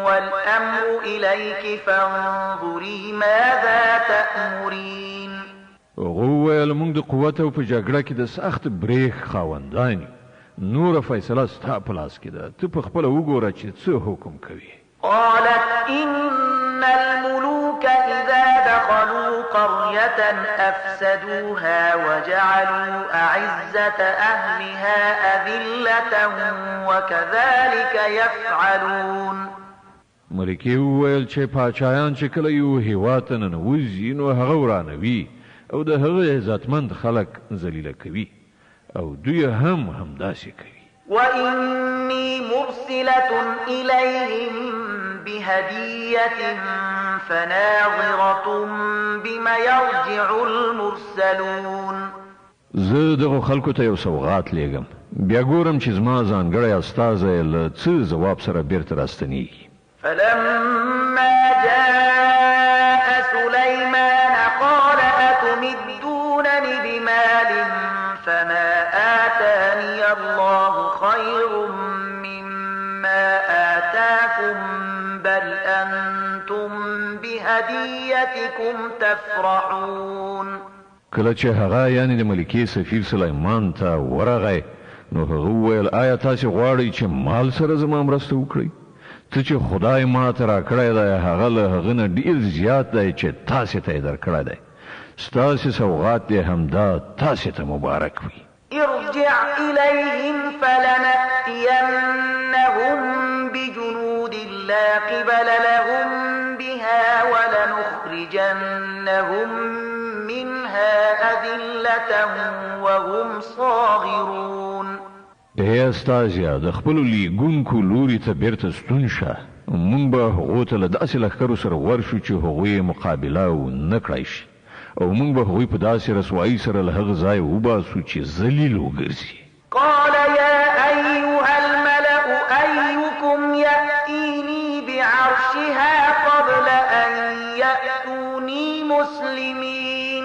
والأمر إليك فانظري ماذا تأمرين. هغه ویل موږ د قوت او په جګړه کې د سخت بریښ خاوندان یو. نوره فیصله ستا په لاس کې ده. ته په خپله وګوره چې څه حکم کوي. قالت إن الملوك إذا دخلوا قرية أفسدوها وجعلوا أعزة أهلها أذلة وكذلك يفعلون. ملکې وویل چې پاچایان چې کله یو هېواد ته ننوځي نو هغه ورانوي او د هغه عزتمند خلک ذلیله کوي او دوی هم همداسې کوي. وإني مرسلة إليهم بهدية فناظرة بما يرجع المرسلون. زه دغه خلکو ته یو سوغات لیږم بیا ګورم چې زما ځانګړی استازی له څه ځواب سره بیرته راستنیږي. فلما جاء سليمان قال أتمدونني بمال فما آتاني الله خير مما آتاكم بل أنتم بهديتكم تفرحون. کله چې هغه یعنی د ملکې سفیر سلیمان ته ورغی نو هغه وویل آیا تاسې غواړئ چې مال سره زما مرسته وکړئ؟ ته چې خدای ما ته راکړی دی هغه له هغه نه ډېر زیات دی چې تاسې ته یې درکړی دی. ستاسې سوغات دې همدا تاسې ته مبارک وي. ارجع إليهم فلنأتينهم بجنود لا قبل لهم بها ولنخرجنهم منها أذلة وهم صاغرون. ای استازیا د خپلو لیږونکو لوري ته بیرته ستون شه. موږ به هغو ته له داسې لښکرو سره ورشو چې هغوی مقابله ونه کړی شي او موږ به هغوی په داسې رسوایي سره له هغه ځایه وباسو چې ذلیل وګرځي. قال يا أيها الملأ أيكم يأتيني بعرشها قبل أن يأتوني مسلمين.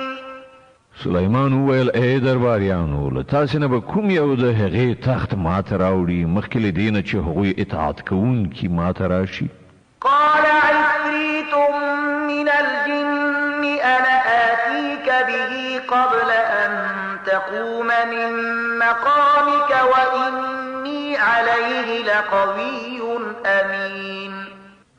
سلیمان وویل ای درباریانو له تاسې نه به کوم یو د هغې تخت ماته راوړي مخکې له دې نه چې هغوی اطاعت کوونکي ماته راشي. قال عفريت من الجن أنا آتيك به قبل أن تقوم من مقامك وإني عليه لقوي أمين.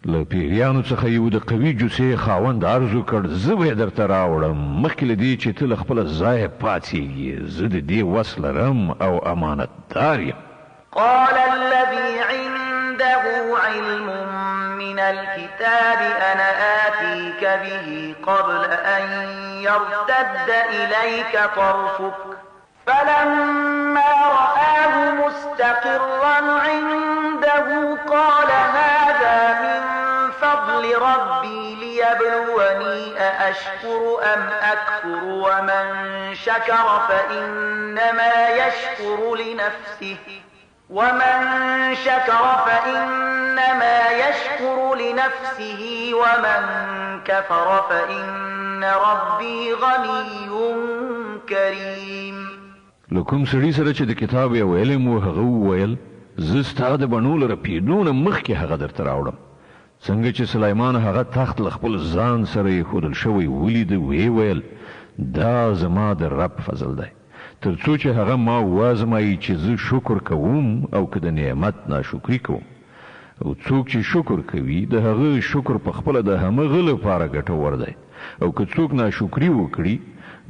له پیریانو څخه یو د قوي جوسې خاوند عرض وکړ زه به یې درته راوړم مخکې له دې چې ته له خپله ځایه پاڅېږې. زه د دې وس لرم او امانتدار یم. قال الذي عنده علم من الكتاب أنا آتيك به قبل أن يرتد إليك طرفك فلما رآه مستقرا عنده قال هذا من فضل ربي ليبلوني أأشكر أم أكفر ومن شكر فإنما يشكر لنفسه ومن كفر فإن ربي غني كريم. لکم سړي سره چې د کتاب یو علم و هغه وویل زه ستا د بڼو له رپېدو نه مخکې هغه درته راوړم. څنګه چې سلیمان هغه تخت له خپل ځان سره ایښودل شوی ولید ویې ویل دا زما د رب فضل دی تر څو چې هغه ما وازمایي چې زه شکر کوم او که د نعمت ناشکري کوم. او څوک چې شکر کوي د هغه شکر په خپل د همغه لپاره ګټور دی او که څوک ناشکری وکړي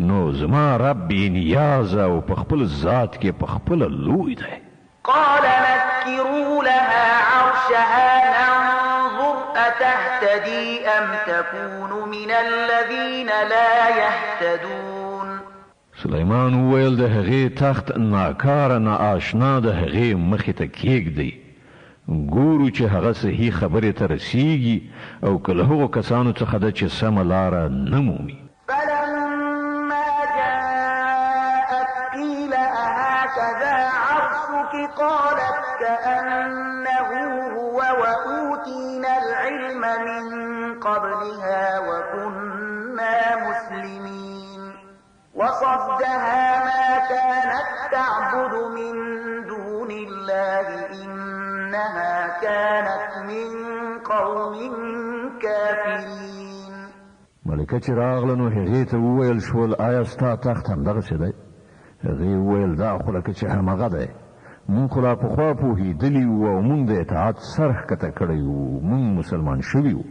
نو زما رب نیاز او په خپل ذات کې په خپل لوی دی. قال نكروا لها عرشها ننظر أتهتدي أم تكون من الذين لا يهتدون. سلیمان وویل د هغې تخت ناکاره ناآشنا د هغې مخې ته کېږدئ ګورو چې هغه صحیح خبرې ته رسیږي او که له هغو کسانو څخه ده چې سمه لاره نه مومي. فلما جاءت قيل أهكذا عرشك قالت كأنه هو وأوتينا العلم من قبلها وكنا مسلمين وصدها ما كانت تعبد من دون الله إنها كانت من قوم كافرين. ملکه چې راغله نو هغې ته وویل شول آیا ستا تخت همدغسې دی؟ هغې وویل دا خو لکه چې همغه دی. مونږ خو لا پخوا پوهېدلي وو او مونږ د اطاعت سر ښکته کړی وو، مونږ مسلمان شوي وو.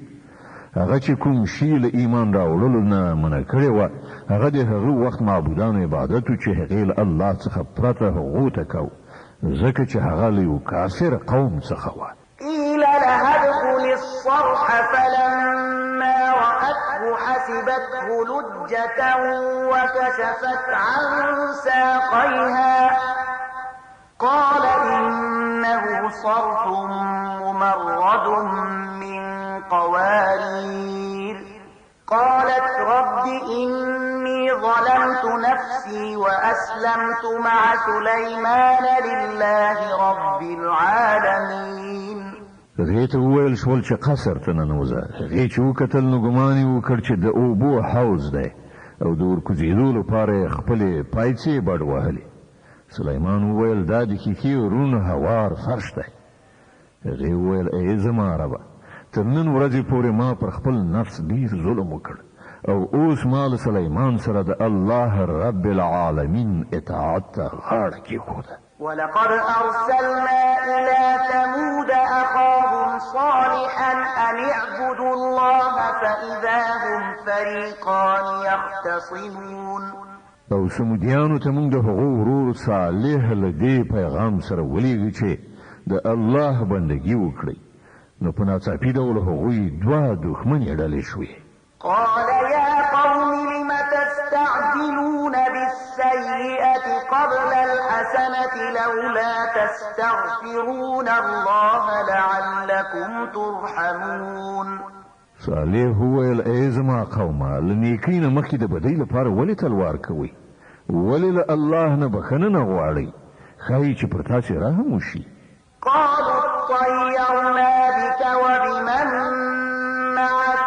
هغه چې کوم شي له ایمان راوړلو نه منع کړې وه هغه د هغه وخت معبودانو عبادت و چې هغې له الله څخه پرته هغو ته کو ځکه چې هغه له یو کافر قوم څخه وه. قيل لها ادخل الصرح فلما رأته حسبته لجة وكشفت عن ساقيها قال إنه صرح ممرد من قوارير قالت رب إني ظلمت نفسي وأسلمت مع سليمان لله رب العالمين. هغې ته وویل شول چې قصر ته ننوځه. هغې چې وکتل نو ګمان یې وکړ چې د اوبو حوض دی او د ورکوزېدو لپاره یې خپلې پایڅې بډ وهلې. سلیمان وویل دا د ښیښې روڼ هوار فرش دی. هغې وویل ای زما ربه تر نن ورځې پورې ما پر خپل نفس ډېر ظلم وکړ او اوس ما له سلیمان سره د الله رب العالمین اطاعت ته غاړه کېښوده. ولقد أرسلنا إلى ثمود أخاهم صالحا أن اعبدوا الله فإذا هم فريقان يختصمون. او سمودیانو ته موږ د هغو ورور صالح له دې پیغام سره ولېږه چې د الله بندګي وکړئ نو په ناڅاپي ډول هغوی دوه دښمنې ډلې شوې. قال يا قوم لم تستعجلون بالسيئة قبل الحسنة لولا تستغفرون الله لعلكم ترحمون. صالح وویل ای زما قومه له نیکۍ نه مخکې د بدۍ لپاره ولې تلوار کوئ؟ ولې له الله نه بخښنه نه غواړئ؟ ښایي چې پر تاسې رحم وشي. قالوا اطيرنا بك وبمن معك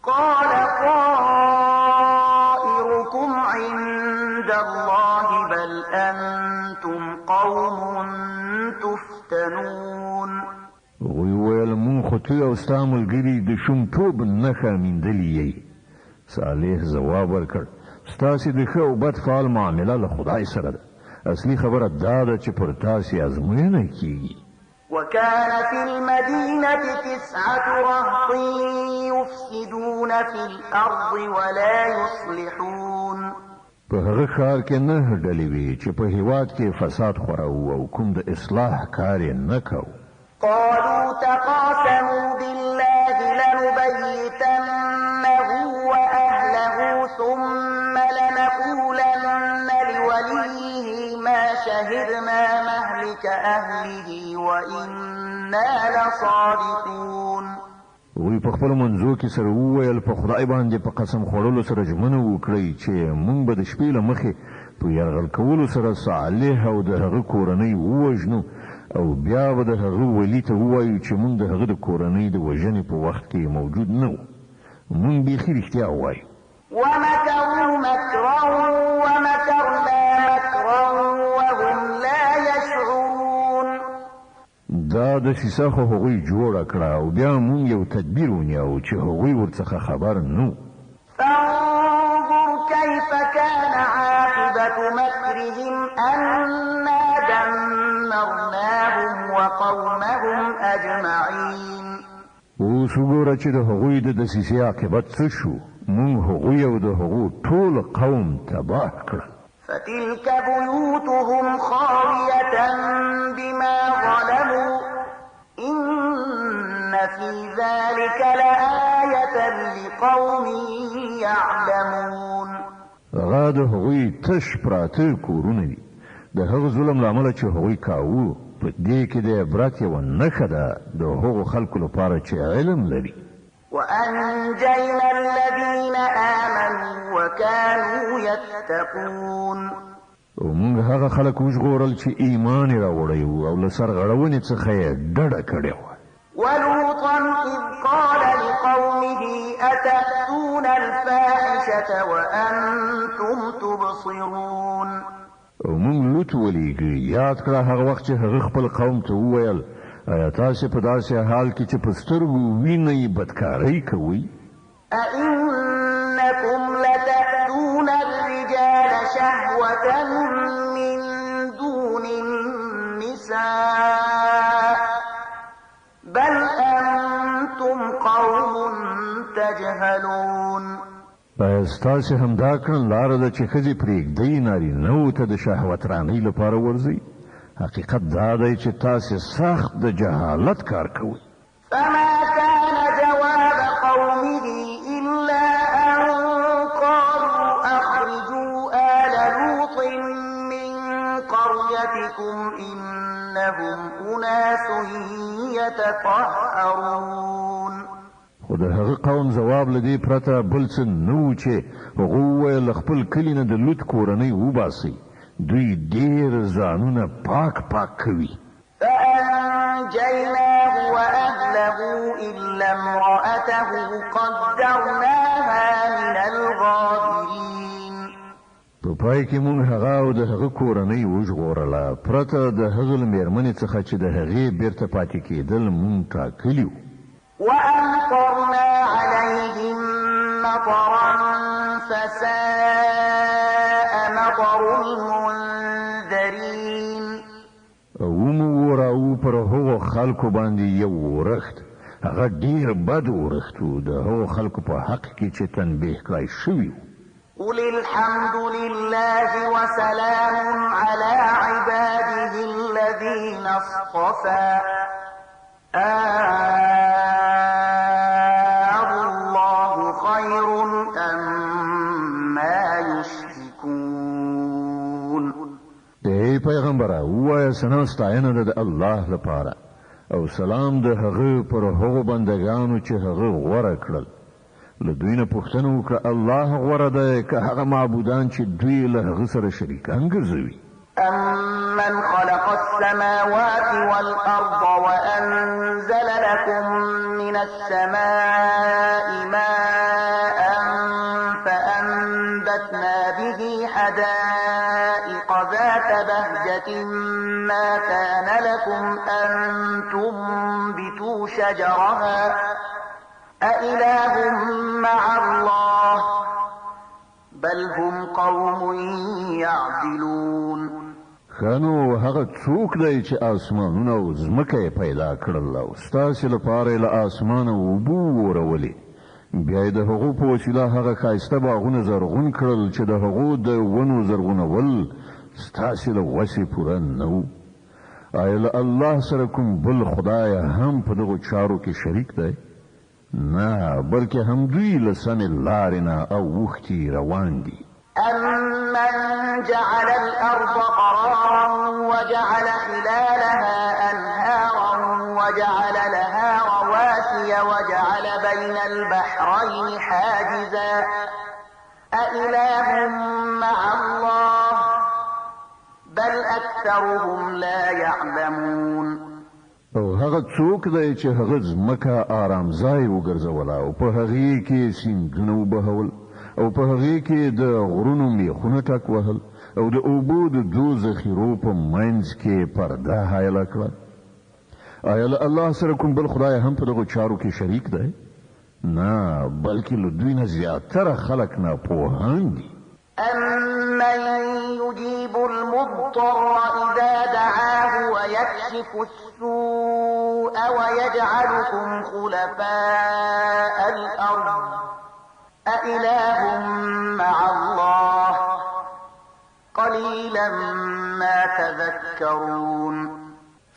قال طائركم عند الله بل أنتم قوم تفتنون. هغوی وویل مونږ خو ته او ستا ملګري د شومتوب نښه میندلي یئ. صالح ځواب ورکړ ستاسې د ښه او بد فعال معامله له خدای سره ده. اصلي خبره دا ده چې پر تاسې ازموینه کیږي. وكان في المدينة 9 رهط يفسدون في الأرض ولا يصلحون. په هغه ښار کې 9 ډلې وې چې په هېواد کې فساد خوراوه او کوم د اصلاح کار یې نه کوو. قالوا تقاسموا بالله لنبيتنه وأهله ثم لنقولن لوليه ما شهدنا مهلك أهله وإنا لصادقون. وی په خپل منځو کې سره وویل په خدای باندې په قسم خوړلو سره ژمنه وکړئ چې مونږ به د شپې له مخې په یرغل کولو سره صالح او د هغه کورنۍ ووژنو او بیا به د هغه ولی ته ووایو چې مونږ د هغه د کورنۍ د وژنې په وخت کې موجود نه وو. مونږ بیخي رښتیا ووایو. ومكروا مكرا ومكرنا مكرا وهم لا يشعرون. دا د سیسه خو هغوی جوړه کړه او بیا مونږ یو تدبیر ونیو چې هغوی ورڅخه خبر نه. فانظر كيف كان عاقبة مكرهم أنا دمرناهم فرعونهم وقومهم أجمعين. اوس وګوره چې د هغوی د دسیسې عاقبت څه شو. موږ هغوی او د هغو ټول قوم تباه کړل. فتلك بيوتهم خاوية بما ظلموا إن في ذلك لآية لقوم يعلمون. هغه د هغوی تش پراته کورونه دي. د هغه ظلم له امله چې هغوی کاوه په دې کې د عبرت یوه نښه ده د هغو خلکو لپاره چې علم لري. وأنجينا الذين آمنوا وكانوا يتقون. ومونږ هغه خلک وژغورل چې ایمان یې راوړی و او له سرغړونې څخه یې ډډه کړې وه. ولوطا إذ قال لقومه أتأتون الفاحشة وأنتم تبصرون. ومونږ لوط ولیږه یاد کړه هغه وخت چې هغه خپل قوم ته وویل آیا تاسې په داسې حال کې چې په سترګو وینئ بدکارۍ کوئ؟ أئنكم لتأتون الرجال شهوة من دون النساء بل أنتم قوم تجهلون. ستاسې همدا کړنلاره ده چې ښځې پرېږدئ نارینهو ته د شهوت رانۍ لپاره ورځئ. حقیقت دا دی چې تاسې سخت د جهالت کار کوئ. فما كان جواب قومه إلا أن قالوا أخرجوا آل لوط من قريتكم إنهم أناس يتطهرون. خو د هغه قوم ځواب له دې پرته بل څه نه و چې هغه وویل خپل کلي نه د لوط کورنۍ وباسئ. دوی ډیر ځانونه پاک کوي. فأنجيناه وأهله إلا امرأته قدرناها من الغابرين. په پای کې موږ هغه او د هغه کورنۍ وژغورله پرته د هغه له مېرمنې څخه چې د هغې بیرته پاتې کېدل موږ ټاکلي وو. وأمطرنا عليهم مطرا فساء مطر المنذرين. ومو پر هغو خلکو باندې یو ورښت هغه ډیر بد ورښت و د هغو خلکو په حق کې چې تنبیه کړی شوي و. قل الحمد لله وسلام على عباده الذين اصطفى الله خير أما يشركون. ای پیغمبره ووایه ثنا ستاینه ده د الله لپاره او سلام د هغه پر هغو بندګانو چې هغه غوره کړل. له دوی نه پوښتنه وکړه الله غوره دی که هغه معبودان چې دوی له هغه سره شریکان ګرځوي. أَمَّنْ خَلَقَ السَّمَاوَاتِ وَالْأَرْضَ وَأَنزَلَ لَكُم مِّنَ السَّمَاءِ مَاءً فَأَنبَتْنَا بِهِ حَدَائِقَ ذَاتَ بَهْجَةٍ مَّا كَانَ لَكُمْ أَن تُنبِتُوا شَجَرَهَا أَإِلَٰهٌ مَّعَ اللَّهِ بل هم قوم يعدلون. خانو هغه څوک دی چې آسمانونه او ځمکه یې پیدا کړل او ستاسې لپاره یې له آسمانه اوبه وورولې. بیا یې د هغو په وسیله هغه ښایسته باغونه زرغون کړل چې د هغو د ونو زرغونول ستاسې له وسې پوره نه و. آیا له الله سره کوم بل خدای هم په دغو چارو کې شریک دی؟ نه بلکې هم دوی له سمې لارې نه اوښتي روان دي. أَمَّنْ جَعَلَ الْأَرْضَ قَرَارًا وَجَعَلَ خِلَالَهَا أَنْهَارًا وَجَعَلَ لَهَا رَوَاسِيَ وَجَعَلَ بَيْنَ الْبَحْرَيْنِ حَاجِزًا أَإِلَٰهٌ مَّعَ اللَّهِ بَلْ أَكْثَرُهُمْ لَا يَعْلَمُونَ. او هغه څوک دی چې هغه ځمکه آرام ځای وګرځوله او په هغې کې سیندونه وبهول او په هغې کې د غرونو میخونه ټک وهل او د اوبو د دو ذخیرو په منځ کې پرده حایله کړه. آیا له الله سره کوم بل خدای هم په دغو چارو کې شریک دی؟ نه بلکې له دوی نه زیاتره خلک ناپوهان دي. أَمَّن يُجِيبُ الْمُضْطَرَّ إِذَا دَعَاهُ وَيَكْشِفُ السُّوءَ وَيَجْعَلُكُمْ خُلَفَاءَ الْأَرْضِ أَإِلَٰهٌ مَّعَ اللَّهِ قَلِيلًا مَّا تَذَكَّرُونَ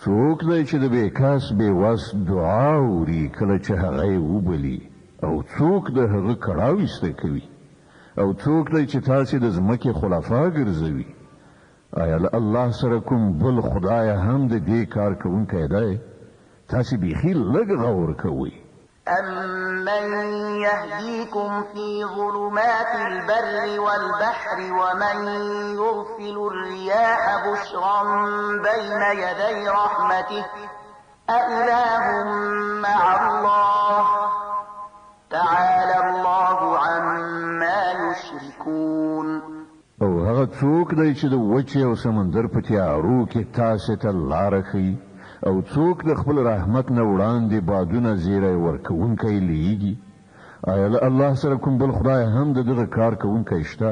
څوک دی چې د بیکاس بېوس دعا اوري کله چې هغه یې وبلي او څوک د هغه کړاو ایسته کوي او څوک دی چې تاسې د ځمکې خلفا ګرځوي آیا له الله سره کوم بل خدای هم د دې کار کوونکی دی تاسې بیخي لږ غور کوئ أَمَّن يَهْدِيكُمْ فِي ظُلُمَاتِ الْبَرِّ وَالْبَحْرِ وَمَن يُرْسِلُ الرِّيَاحَ بُشْرًا بَيْنَ يَدَيْ رَحْمَتِهِ أَإِلَٰهٌ مَّعَ اللَّهِ تَعَالَى اللَّهُ عَمَّا يُشْرِكُونَ او هغه څوک دی چې د وچې او سمندر په تیارو کې تاسې ته لاره ښیي او څوک د خپل رحمت نه وړاندې بادونه زیری ورکوونکی لیږي آیا له الله سره کوم بل خدای هم د دغه کار کوونکی شته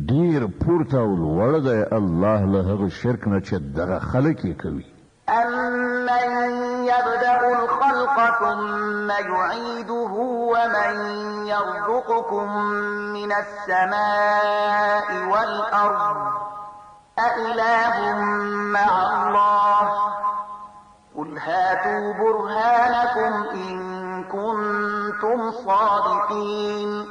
ډېر پورته او لوړ دی الله له هغه شرک نه چې دغه خلک یې کوي أَمَّن يَبْدَأُ الْخَلْقَ ثُمَّ يُعِيدُهُ وَمَن يَرْزُقُكُم مِّنَ السَّمَاءِ وَالْأَرْضِ أَإِلَٰهٌ مَّعَ اللَّهِ قُلْ هَاتُوا بُرْهَانَكُمْ إِن كُنتُمْ صَادِقِينَ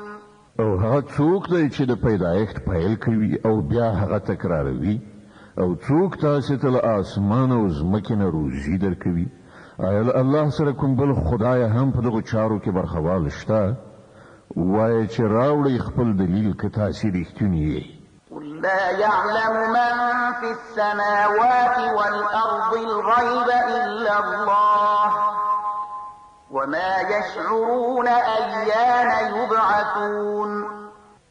او هغه څوک دی چې د پیدایښت پیل کوي او بیا هغه تکراروي او څوک تاسې ته له آسمان او ځمکې نه روزي درکوي آیا له الله سره کوم بل خدای هم په دغو چارو کې برخوال شته وایه چې راوړئ خپل دلیل که تاسې رښتوني یئ قل لا يعلم من في السماوات والأرض الغيب إلا الله وما يشعرون أيان يبعثون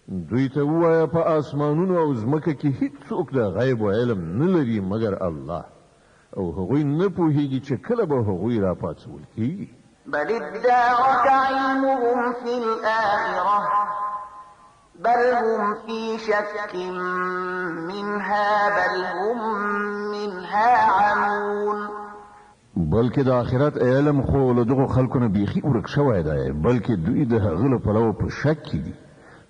دوی ته ووایه په آسمانونو او ځمکه کې هیڅوک د غیب و علم نه لري مګر الله او هغوی نه پوهیږي چې کله به هغوی راپاڅول کیږي بل ادارك علمهم في الآخرة بل هم في شك منها بل هم منها عمون بلکې د آخرت علم خو له دغو خلکو نه بیخي ورک شوی دی بلکې دوی د هغه له پلوه په شک کې دي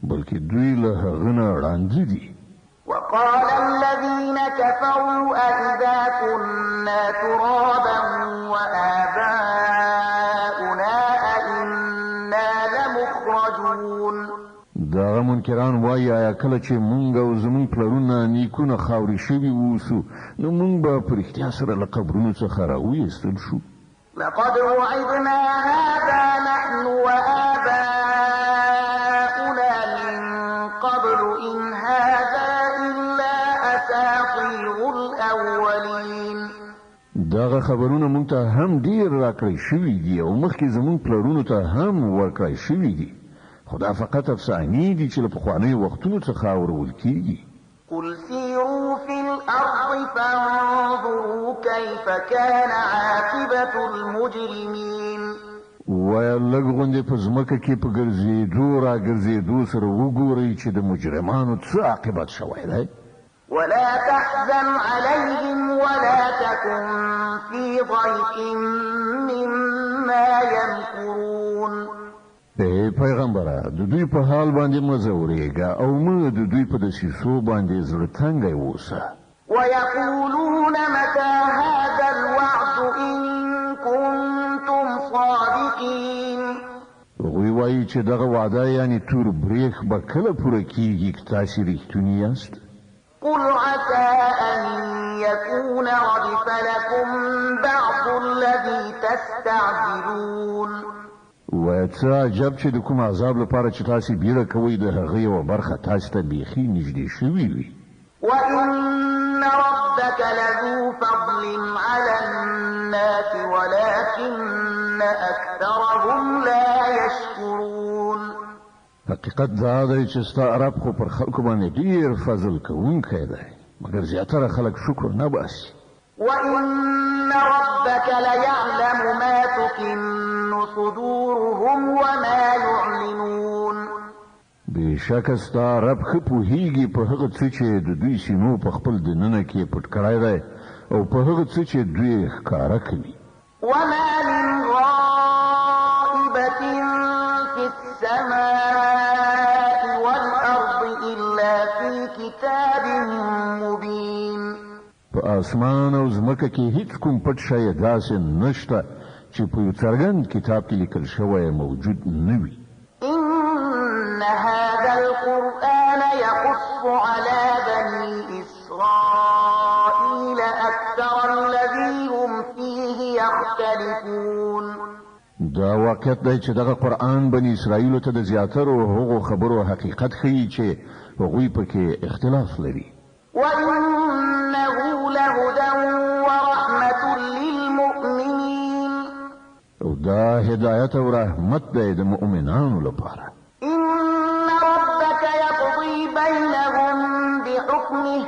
بلکې دوی له هغه نه ړانده دي وقال الذين كفروا أئذا كنا ترابا وآباؤنا أئنا لمخرجون دغه منکران وایي آیا کله چې مونږ او زمونږ پلرونه نیکونه خاورې شوي اوسو نو مونږ به په رښتیا سره له قبرونو څخه راویستل شو لقد وعدنا هذا نحن وآباؤنا من قبل إن هذا إلا أساطير الأولين دغه خبرونه مونږ ته هم ډیر راکړی شوي دي او مخکې زمونږ پلرونو ته هم ورکړی شوي دي خدا فقط افسانې دي چې له پخوانیو وختونو څخه اورول کیږي قل سيروا في الأرض فانظروا كيف كان عاقبة المجرمين وایه لږ غوندې په ځمکه کې په ګرځېدو راګرځېدو سره وګورئ چې د مجرمانو څه عاقبت شوی دی ولا تحزن عليهم ولا تكن في ضيق مما يمكرون ای پیغمبره د دوی په حال باندې مه ځورېږه او مه د دوی په دسیسو باندې زړه تنګی اوسه ويقولون متى هذا الوعد إن كنتم صادقين هغوی وایي چې دغه وعده یعنی تور بریښ به کله پوره کیږي که تاسې رښتوني یاست قل عسى أن يكون ردف لكم بعض الذي تستعجلون وایه څه عجب چې د کوم عذاب لپاره چې تاسې بیړه کوئ د هغه یوه برخه تاسې ته بیخي نږدې شوي وي وإن ربك لذو فضل على الناس ولكن أكثرهم لا يشكرون حقیقت دا دی چې ستا رب خو پر خلکو باندې ډیر فضل کوونکی دی مګر زیاتره خلک شکر نه باسي وإن ربك ليعلم ما تكن صدورهم وما يعلنون بېشکه ستا رب ښه پوهېږي په هغه څه چې د دوی سینو په خپل دننه کې پټ کړی دی او په هغه څه چې دوی ښکاره کوي. وما من غائبة في السماء والأرض إلا في كتاب مبين. په اسمان او ځمکه کې هیڅ کوم پټ شی داسې نشته چې په یو څرګند کتاب کې لیکل شوی موجود نه وي. إن هذا القرآن يقص على بني إسرائيل أكثر الذي هم فيه يختلفون. دا واقعیت دی چې دغه قرآن بني اسرائیلو ته د زیاترو هغو خبرو حقیقت ښیي چې هغوی پکې اختلاف لري. وإنه لهدى ورحمة للمؤمنين. او دا هدایت او رحمت دی د مؤمنانو لپاره. إن ربك يقضي بينهم بحكمه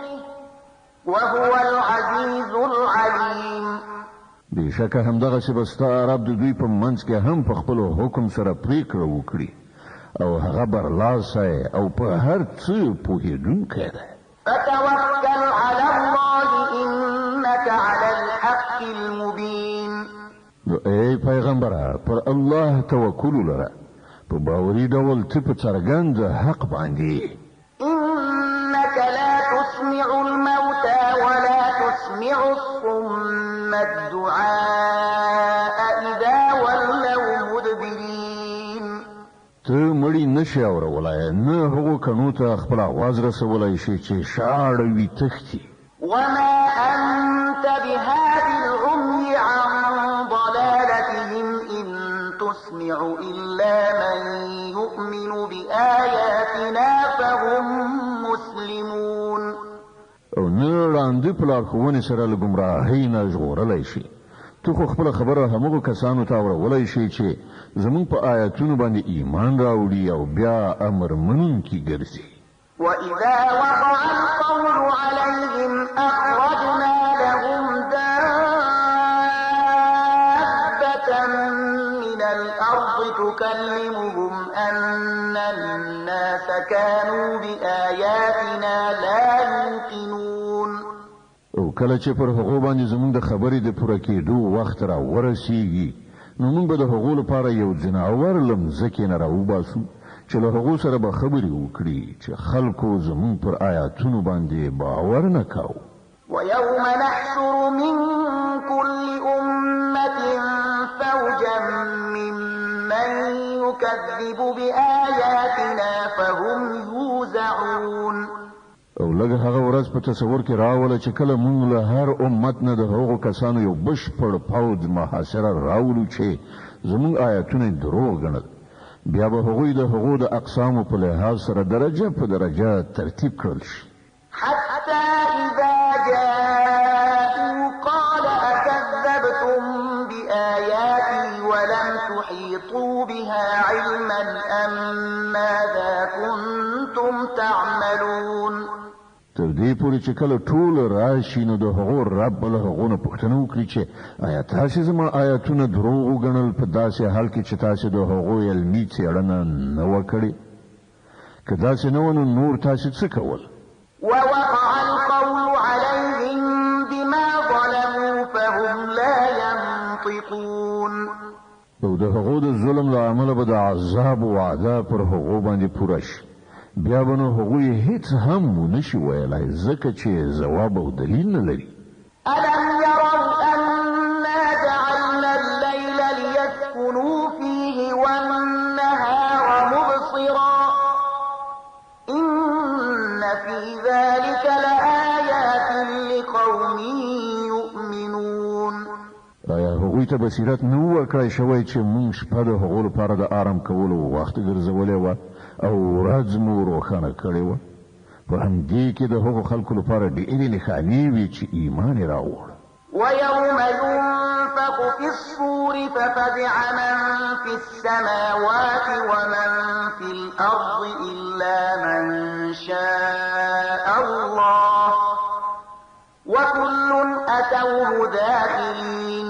وهو العزيز العليم. بېشکه همدغسې به ستا رب د دوی په منځ کې هم په خپلو حکم سره پرېکړه وکړي او هغه برلاسی او په هر څه پوهېدونکی دی. فتوكل على الله إنك على الحق المبين. نو ای پیغمبره پر الله توکل ولره، په باوري ډول ته په څرګند حق باندې. إنك لا تسمع الموتى ولا تسمع الصم الدعاء إذا ولوا مدبرين. ته مړی نشي اورولای، نه هغو کڼو ته خپل آواز رسولی شي چې شاړه وي تښتي. وما أنت بهاد العمي عن ضلالتهم إن تسمع إلا من يؤمن بآياتنا فهم مسلمون. او نه ړانده په لارښوونې سره له ګمراهۍ نه ژغورلی شي. ته خو خپله خبره همغو کسانو ته اورولی شي چې زموږ په آیاتونو باندې ایمان راوړي او بیا امر منونکي ګرځي. وإذا وقع القول عليهم أخرجنا لهم دابة من الأرض تكلمهم أن الناس كانوا بآياتنا لا يوقنون. او کله چې پر هغو باندې زموږ د خبرې د پوره کېدو وخت را ورسیږي نو موږ به د هغو لپاره یو ځناور له مځکې نه راوباسو چې له هغو سره به خبرې وکړي چې خلکو زموږ پر آیاتونو باندې باور نه کاوه. ويوم نحشر من كل أمة فوجا ممن يكذب بآياتنا فهم يوزعون. او لږ هغه ورځ په تصور کې راوله چې کله موږ له هر امت نه د هغو کسانو یو بشپړ پوځ محاصره راولو چې زموږ آیاتونه دروغ ګڼل، بیا به هغوی د هغو د اقسامو په لحاظ سره درجه په درجه ترتیب کړل شي. حتى إذا جاءوا قال أكذبتم بآياتي ولم تحيطوا بها علما أم ماذا كنتم تعملون. تر دې پورې چې کله ټول راشي نو د هغو رب له هغو نه پوښتنه وکړي چې آیا تاسې زما آیاتونه دروغ وګڼل په داسې حال کې چې تاسې د هغو علمي څېړنه نه وه کړې؟ که داسې نه وه نو نور تاسې څه کول؟ ووقع القول عليهم بما ظلموا فهم لا ينطقون. او د هغو د ظلم له امله به د عذاب وعده پر هغو باندې پوره شي، بیا به نو هغوی هیڅ هم ونشي ویلی ځکه چې ځواب او دلیل نه لري. ألم يروا أنا جعلنا الليل ليسكنوا فيه والنهار مبصرا إن في ذلك لآيات لقوم يؤمنون. آیا هغوی ته بصیرت نه ورکړی شوی چې موږ شپه د هغو لپاره د آرام کولو وخت ګرځولی وه او ورځ مو روښانه کړې وه؟ په همدې کې د هغو خلکو لپاره ډېرې نښانې وي چې ایمان یې راوړ. ويوم ينفخ في الصور ففزع من في السماوات ومن في الأرض إلا من شاء الله وكل أتوه داخلين.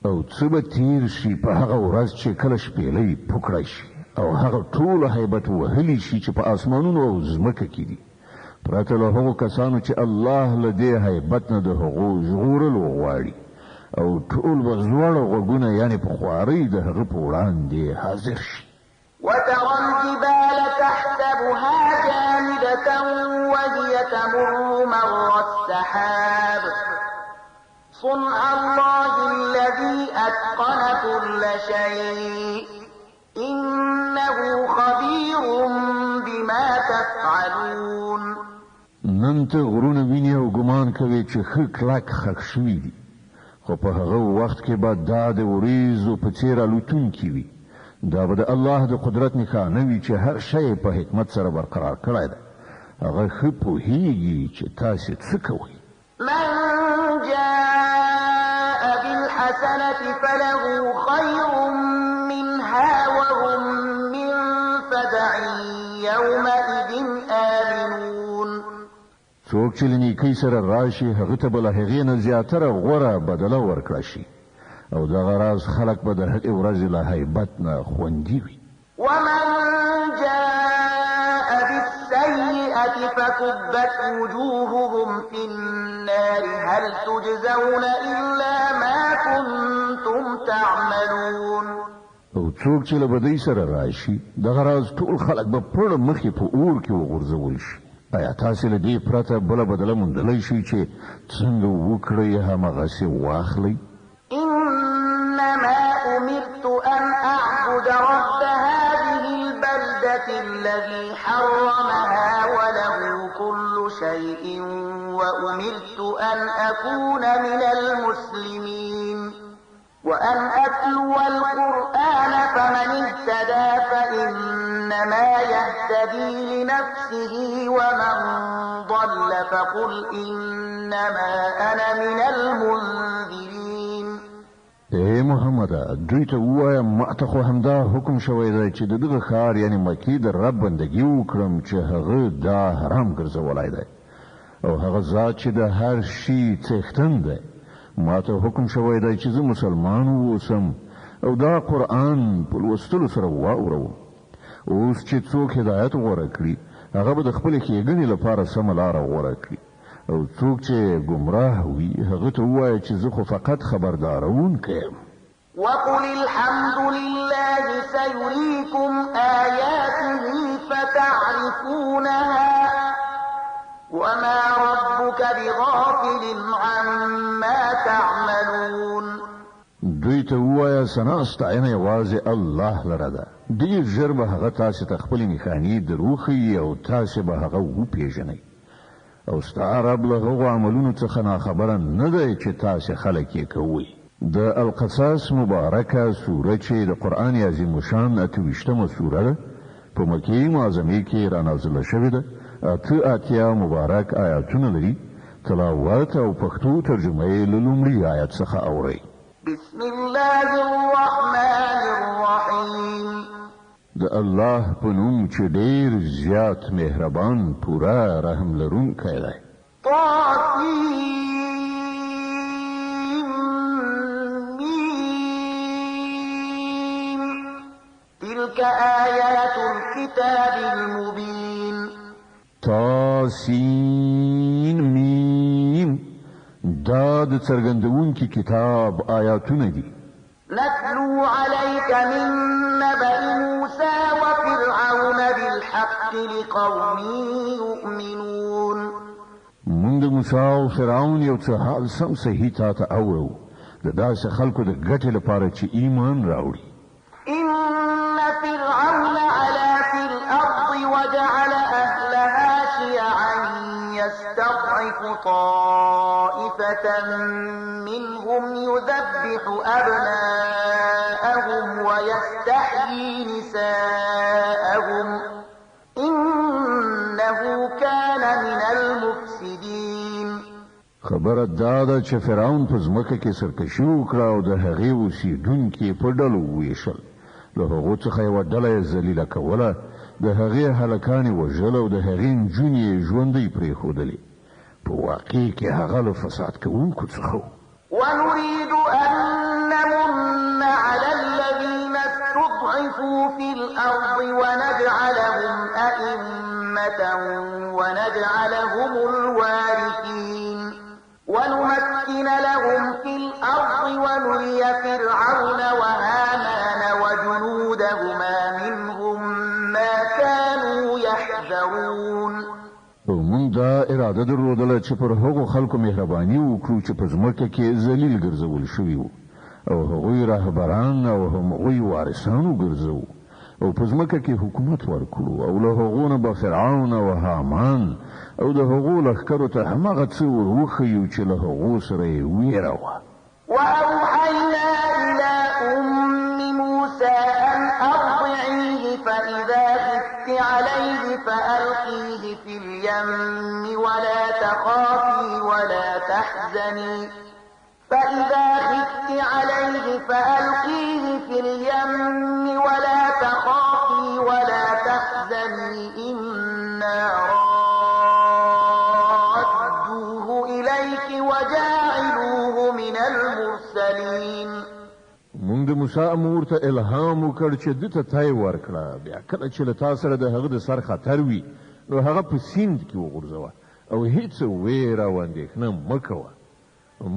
او څه به تیر شي په هغه ورځ چې کله شپېلۍ پوکړی شي او هغه ټول هیبت وهلی شي چې په اسمانونو او ځمکه کې دي پرته له هغو کسانو چې الله له دې هیبت نه د هغو ژغورلو غواړي او ټول به زوړ غوږونه یعنی په خوارۍ د هغه په وړاندې حاضر شي. وترى الجبال تحسبها جامدة وهي تمر مر السحاب صنع الله الذي أتقن كل شيء إنه خبير بما تفعلون. نن ته غرونه ویني او ګمان کوي چې ښه کلک خښ شوي دي خو په هغه وخت کې به دا د وریځو په څېر الوتونکي وي. دا به د الله د قدرت نښانه وي چې هر شی په حکمت سره برقرار کړی ده. هغه ښه پوهیږي چې تاسې څه کوئ. من جاء بالحسنة فله خير منها وهم من فزع يومئذ آمنون. څوک چې له نیکۍ سره راشي هغه ته به له هغې نه زیاتره غوره بدله ورکړه شي او دغه راز خلک به د هغې ورځې له هیبت نه خوندي وي. ومن جاء بالسيئة فكبت وجوههم في النار هل تجزون إلا ما كنتم تعملون. او څوک چې له بدۍ سره راشي دغه راز ټول خلک به پړ مخې په اور کې وغورځول شي. آیا تاسې له دې پرته بله بدله موندلی شئ چې څنګه وکړئ همغسې واخلئ؟ إنما أمرت أن أعبد رب هذه البلدة الذي حرمها وله كل شيء وأمرت أن أكون من المسلمين وأن أتلو القرآن فمن اهتدى فإنما يهتدي لنفسه ومن ضل فقل إنما أنا من المنذرين. اے محمد دوی ته ووایم ما ته خو همدا حکم شوی دی چې د دغه ښار یعنی مکې د رب بندګي وکړم چې هغه دا حرام ګرځولی دی او هغه ذات چې د هر شي څښتن دی ما ته حکم شوی دی چې زه مسلمان واوسم او دا قرآن په لوستلو سره واورم. اوس چې څوک هدایت غوره کړي هغه به د خپلې ښېګڼې لپاره سمه لاره غوره کړي او څوک چې ګمراه وي هغه ته ووایه چې زه خو فقط خبردارونکی یم. وقل الحمد لله سيريكم آياته فتعرفونها وما ربك بغافل عما تعملون. دوی ته ووایه ثنا ستاینه یوازې الله لره ده. ډېر ژر به هغه تاسې ته خپلې نښانې در وښیي او تاسې به هغه وپېژنئ او ستا رب له هغو عملونو څخه ناخبره نه دی چې تاسې خلک یې کوئ. د القصص مبارکه سوره چې د قرآن عظیم شان 28مه سوره ده په مکې معظمې کې رانازله شوې ده. 88 مبارک آیاتونه لري. تلاوت او پښتو ترجمه یې له لومړي آیت څخه اورئ. بسم الله الرحمن الرحیم. د الله په نوم چې ډېر زیات مهربان پوره رحم لرونکی دی. طاسیم تلك آیات الكتاب المبین. طاسین میم دا د څرګندونکي کتاب آیاتونه دي. نتلو عليك من نبأ موسى وفرعون بالحق لقوم يؤمنون. موږ د موسی او فرعون یو څه حال سم صحیح تا ته اورو د داسې خلکو د ګټې لپاره چې ایمان راوړي. إن فرعون علا في الأرض وجعل أهلها شيعا يستضعف طائفة منهم يذبح أبناءهم ويستحيي نساءهم إنه كان من المفسدين. خبره دا ده چې فرعون په ځمکه کې سرکشي وکړه او د هغې اوسېدونکي په ډلو وویشل. له هغو څخه یوه ډله یې ذلیله کوله، د هغې هلکانې وژل او د هغې نجونې یې ژوندۍ پرېښودلې. په واقع کې هغه له فساد کوونکو څخه و. ونريد أن نمن على الذين استضعفوا في الأرض فرعون وهامان وجنودهما منهم ما كانوا يحذرون. موږ دا اراده درلودله چې پر هغو خلکو مهرباني وکړو چې په ځمکه کې ذلیل ګرځول شوي وو او هغوی راهبران او هغوی وارثان وګرځوو او په ځمکه کې حکومت ورکړو او له هغو نه به فرعون او هامان او د هغو لښکرو ته هماغه څه ور وښیو چې له هغو سره یې ویره وه. وأوحينا إلى أم موسى أن أرضعيه فإذا خفت عليه فألقيه في اليم ولا تخافي ولا تحزني فإذا خفت عليه فألقيه في اليم ولا تخافي ولا تحزني إنا رادوه إليك وجاعلوه من المرسلين. موږ د موسی امور ته الهام وکړ چې د ته تای ورکړه بیا کله چې له تا سره د هغه د سر خطر وي نو هغه په سیند کې وغورځوه او هیڅ ویره او اندېښنه مه کوه.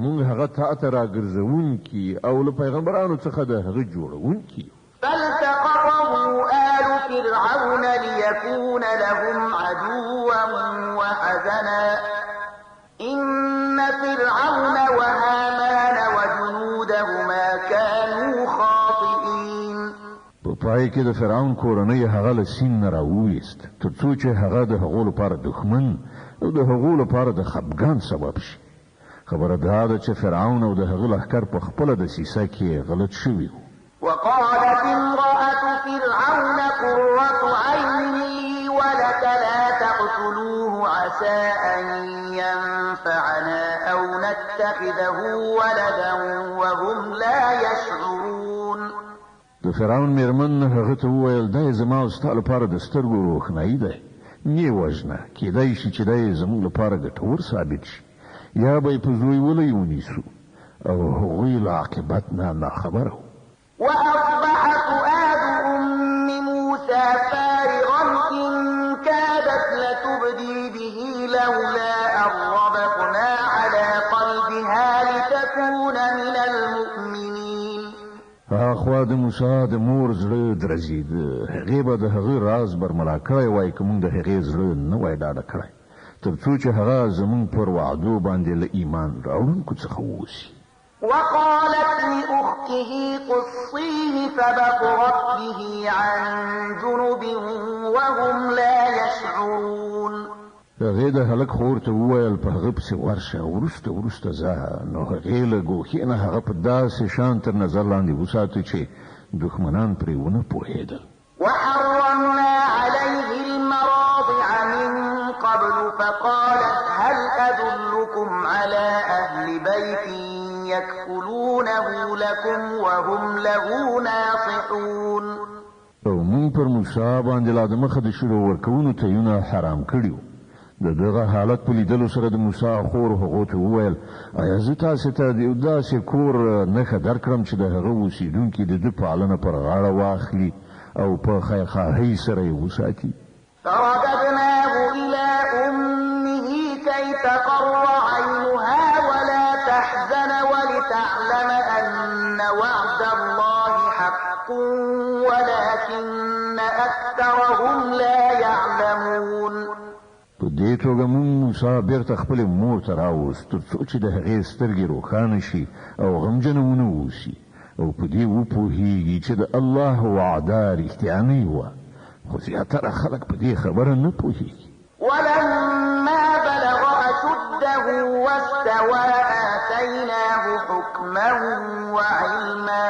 موږ هغه تا ته راګرځوونکي او له پیغمبرانو څخه د هغه جوړوونکي. فالتقطه آل فرعون ليكون لهم عدوا وحزنا إن فرعون وهامان وجنودهما كانوا خاطئين. په پای کې د فرعون کورنۍ هغه له سیند نه راوویست تر څو چې هغه د هغو لپاره دښمن او د هغو لپاره د خفګان سبب شي. خبره دا ده چې فرعون او د هغه لښکر په خپله دسیسه کې غلط شوي وو. وقالت امرأة فرعون قرة عين لي ولك لا تقتلوه عسى أن ينفعنا أو نتخذه ولدا وهم لا يشعرون. د فرعون میرمن هغه ته وویل دا زما او ستا لپاره د سترګو روښنایي دی، نه وژنه، کیدای شي چې دا زموږ لپاره ګټور ثابت شي یا به یې په زوی ولی ونیسو او هغوی له عاقبت نه ناخبره وو. وأصبح فؤاد أم موسى فارغا إن كادت لتبدي به لولا أن ربطنا على قلبها لتكون من المؤمنين. اخوا د موسی د مور زړه درزیده، هغې به د هغه راز برملا کړی وای که موږ د هغې زړه نه وای ډاډه کړی تر څو چې هغه زموږ پر وعدو باندې له ایمان راوړونکو څخه واوسي. وقالت لأخته قصيه فبصرت به عن جنب وهم لا يشعرون. هغې د هلک خور ته وویل په هغه پسې ورشه، وروسته ځه. نو هغې له ګوښې نه هغه په داسې شان تر نظر لاندې وساته چې دښمنان پرې ونه پوهېدل. وحرمنا عليه المراضع من قبل فقالت هل أدلكم على أهل بيت يكفلونه لكم وهم له ناصحون. او مونږ پر موسی باندې لا د مخه د شروع ورکوونو تیونه حرام کړي وو. د دغه حالت په لیدلو سره د موسی خور هغو ته وویل ایا زه تاسې ته د یو داسې کور نښه درکړم چې د هغه اوسېدونکي د ده پالنه پر غاړه واخلي او په خیرخواهۍ سره یې وساتي. فرددناه إلى أمه كي تقر عينها ولا تحزن ولتعلم أن وعد الله حق ولكن أكثرهم لا يعلمون. په دې توګه موږ موسی بیرته خپلې مور ته راوست تر څو چې د هغې سترګې روښانه شي او غمجنه ونه اوسي او په دې وپوهېږي چې د الله وعده رښتیانۍ وه، خو زیاتره خلک په دې خبره نه پوهېږي. ولما بلغ أشده واستوى آتيناه حكما وعلما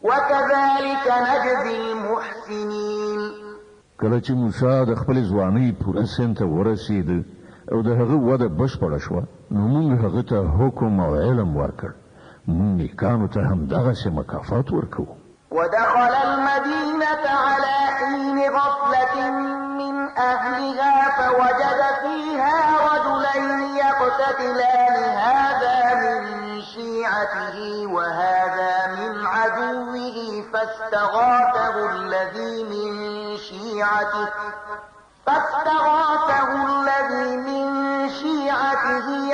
وكذلك نجزي المحسنين. کله چې موسی د خپلې ځوانۍ پوره سن ته ورسېده او د هغه وده بشپړه شوه نو موږ هغه ته حکم او علم ورکړ. موږ نیکانو ته همدغسې مکافات ورکوو. ودخل المدينة على حين غفلة من أهلها فوجد فيها رجلين يقتتلان هذا من شيعته وهذا من عدوه فاستغاثه الذي من شيعته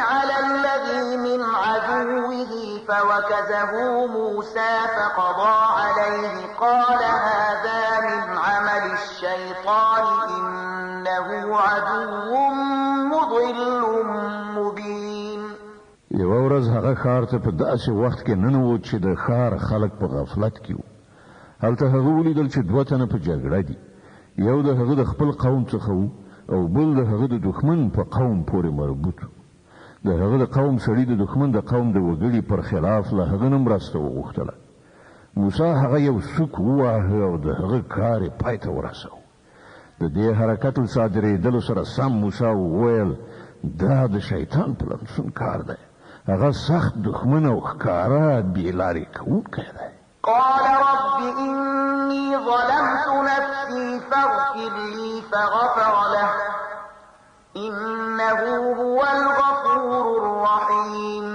على الذي من عدوه فوكزه موسى فقضى عليه قال هذا من عمل الشيطان إنه عدو مضل مبين. یوه ورځ هغه ښار ته په داسې وخت کې ننوت چې د ښار خلک په غفلت کې وو. هلته هغه ولیدل چې دوه تنه په جګړه دي، یو د هغه د خپل قوم څخه و او بل د هغه د دښمن په قوم پورې مربوط و. د هغه د قوم سړي د دښمن د قوم د وګړي پر خلاف له هغه نه مرسته وغوښتله. موسی هغه یو سوک وواهه او د هغه کار یې پای ته ورساوه. د دې حرکت له صادرېدلو سره سم موسی وویل دا د شیطان پلمسون کار دی، هغه سخت دښمن او ښکاره بېلارې کوونکی دی. قال رب إني ظلمت نفسي فاغفر لي فغفر له إنه هو الغفور الرحيم.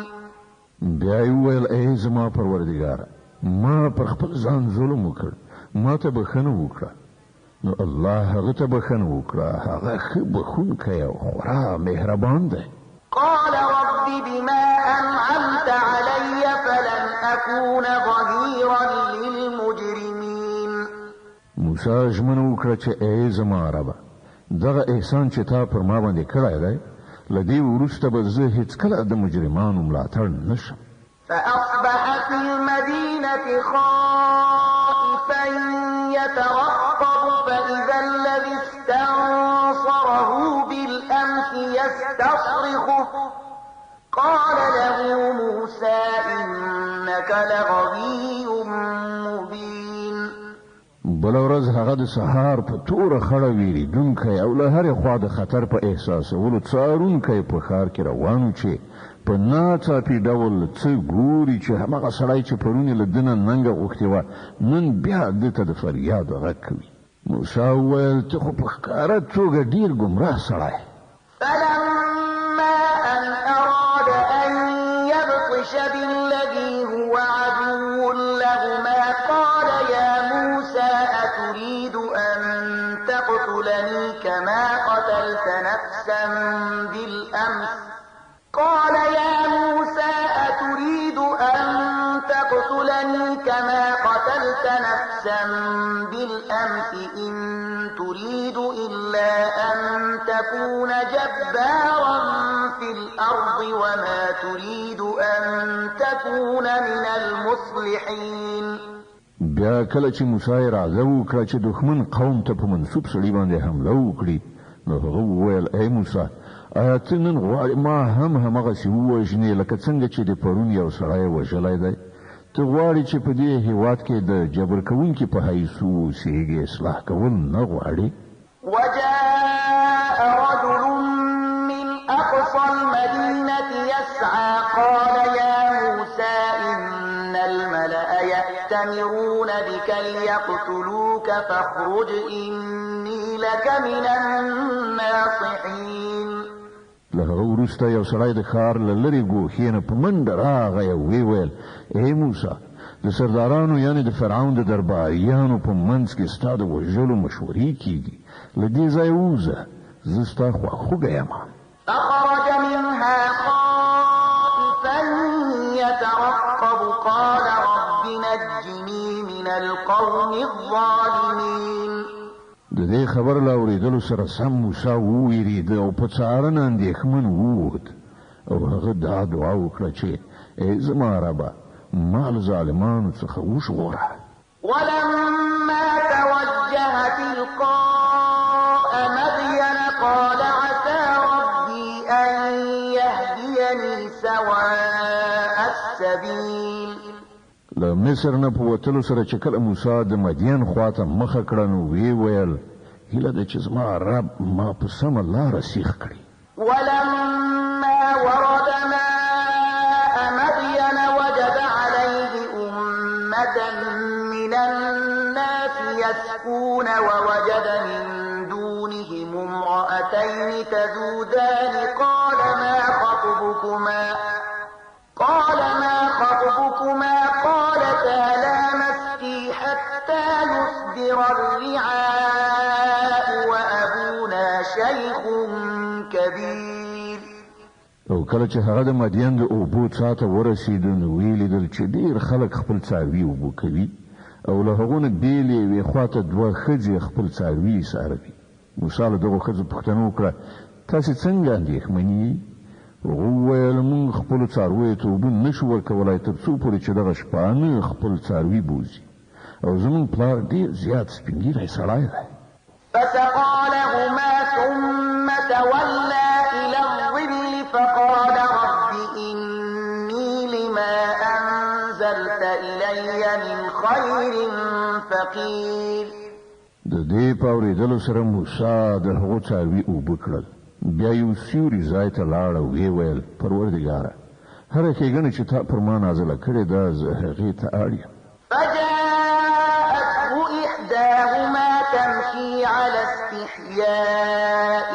بیا یې وویل ای زما پروردګاره، ما پر خپل ځان ظلم وکړ، ما ته بښنه وکړه. نو الله هغه ته بښنه وکړه، هغه ښه بښونکی او خورا مهربان دی. قال رب بما أنعمت علي فلن أكون ظهيرا للمجرمين. موسی ژمنه وکړه چې ای زما ربه، دغه احسان چې تا پر ما باندې کړی دی، له دې وروسته به زه هېڅکله د مجرمانو ملاتړ نشم. فأصبح في المدينة خائفا يترقب فإذا الذي استنصره بالأمس يستصرخه قال له موسى إنك لغوي مبين. بل ورځ هغه د سهار په توره خړه ویریدونکی او له هرې خوا د خطر په احساسولو څارونکی په ښار کې روان و چې په ناڅاپي ډول څه ګوري چې هماغه سړی چې پرون یې له ده نه ننګه غوښتې وه نن بیا ده ته د فریاد غږ کوي. موسی وویل ته خو په ښکاره توګه ډېر ګمراه سړی. فلما أن أراد أن يبطش بالذي هو عدو لهما قال يا موسى أتريد أن تقتلني كما قتلت نفسا بالأمس قال يا موسى أتريد أن تقتلني كما قتلت نفسا بالأمس إن تريد إلا أن تكون جبارا في الأرض وما تريد أن تكون من المصلحين. بیا کله چې موسی اراده وکړه چې دښمن قوم ته په منسوب سړي باندې حمله وکړي، نو هغه وویل ای موسی آیا ته نن غواړې ما هم همغسې ووژنې لکه څنګه چې د پرون یو سړی وژلی دی؟ ته غواړې چې په دې هېواد کې د جبر کوونکي په حیث اوسېږې، اصلاح کول نه غواړې؟ وجاء رجل من أقصى المدينة يسعى قال يا موسى إن الملأ يأتمرون بك ليقتلوك فاخرج إني لك من الناصحين. له هغه وروسته یو سړی د ښار له لرې ګوښې نه په منډه راغی او ویې ویل ای موسی، د سردارانو یعنې د فرعون د درباریانو په منځ کې ستا د وژلو مشورې کېږي، له دې ځایه ووځه، زه ستا خواخوږی یم. فخرج منها خائفا يترقب قال رب نجني من القوم الظالمين. د دې خبر له اورېدلو سره سم موسی وویرېده او په څارنه اندېښمن ووت او هغه دا دعا وکړه چې ای زما ربه ما له ظالمانو څخه وژغوره. ولما توجه تلقاء مدين قال عسى ربي أن يهديني سواء السبيل. له مصر نه په وتلو سره چې کله موسی د مدین خواته مخه کړه نو ویې ویل هیله ده چې زما رب ما په سمه لاره سیخ کړي. ولما ورد ماء مدين وجد عليه أمة من الناس يسقون ووجد من دونهم امرأتين تذودان قال ما خطبكما قالتا لا نسقي حتى يصدر الرعاء وأبونا شيخ كبير. او او کله چې هغه د مدین د اوبو څا ته ورسېد نو ویې لیدل چې ډېر خلک خپل څاروي اوبه کوي او له هغو نه بېل یوې خواته دوه ښځې خپل څاروي څاروي. موسی له دغو ښځو پوښتنه وکړه تاسې څنګه اندېښمنې یې؟ هغو وویل موږ خپلو څارویو ته اوبه نشو ورکولی تر څو پورې چې دغه شپانه خپل څاروي بوځي او زموږ پلار ډېر زیات سپین ږیری سړی دی. فسقى لهما ثم تولى إلى الظل فقال رب إني لما أنزلت إلي من خير فقير. د دې په اورېدلو سره موسی د هغو څاروي اوبه کړل. بیا یو سیوري ځای ته لاړ او ویې ویل پروردګاره هره ښېګڼه چې تا پر ما نازله کړې ده زه هغې ته اړ یم. فجاءته إحداهما تمشي على استحياء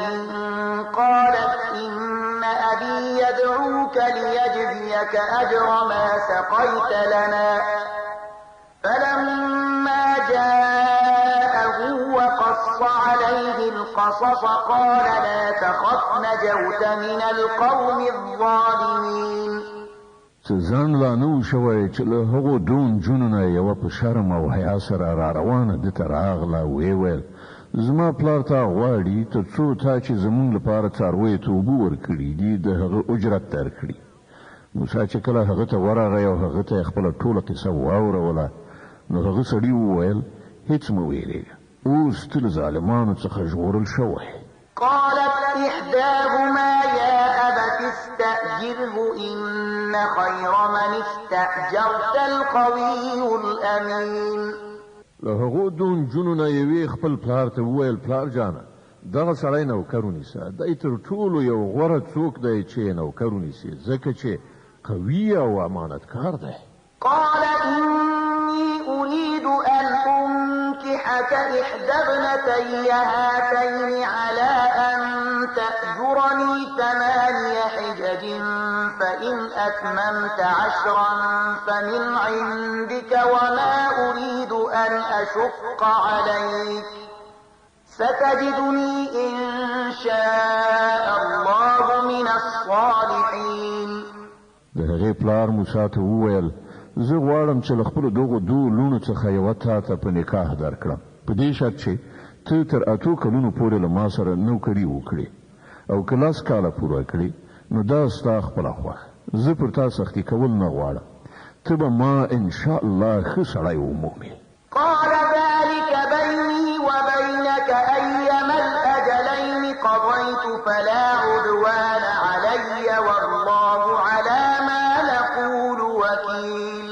قالت إن أبي يدعوك ليجزيك أجر ما سقيت لنا. فلما جاءه وقص عليه القصص قال لا تخف نجوت من القوم الظالمين. ځان لا نه و شوی چې له هغو دوه نجونو نه یوه په شرم او حیا سره را روانه ده ته راغله. ویې ویل زما پلار تا غواړي تر څو تا چې زموږ لپاره څارویو ته اوبه ورکړي دي د هغه اجرت درکړي. موسی چې کله هغه ته ورغی او هغه ته یې خپله ټوله قصه واوروله نو هغه سړي وویل هېڅ مه ویرېږه اوس ته له ظالمانو څخه ژغورل شوی. قالت إحداهما يا أبت استأجره إن خير من استأجرت القوي الأمين. له هغو دوه نجونو نه یوې خپل پلار ته وویل پلار جانه دغه سړی نوکر ونیسه دی تر ټولو یو غوره څوک دی چې نوکر ونیسي ځکه چې قوي او امانتکار دی. قال إني أريد أن أنكحك إحدى ابنتي هاتين على أن تأجرني 8 حجج فإن أتممت 10 فمن عندك وما أريد أن أشق عليك ستجدني إن شاء الله من الصالحين. د هغې پلار موسی ته وویل زه غواړم چې له خپلو دغو دوو لوڼو څخه یوه تا ته په نکاح درکړم په دې شرط چې ته تر 8 کلونو پورې له ما سره نوکري وکړې او که 10 کاله پوره کړې نو دا ستا خپله خوښه. زه پر تا سختي کول نه غواړم ته به ما انشاءالله ښه سړی ومومې. قال ذلك بيني وبينك أيما الأجلين قضيت فلا عدوان علي والله على ما نقول وكيل.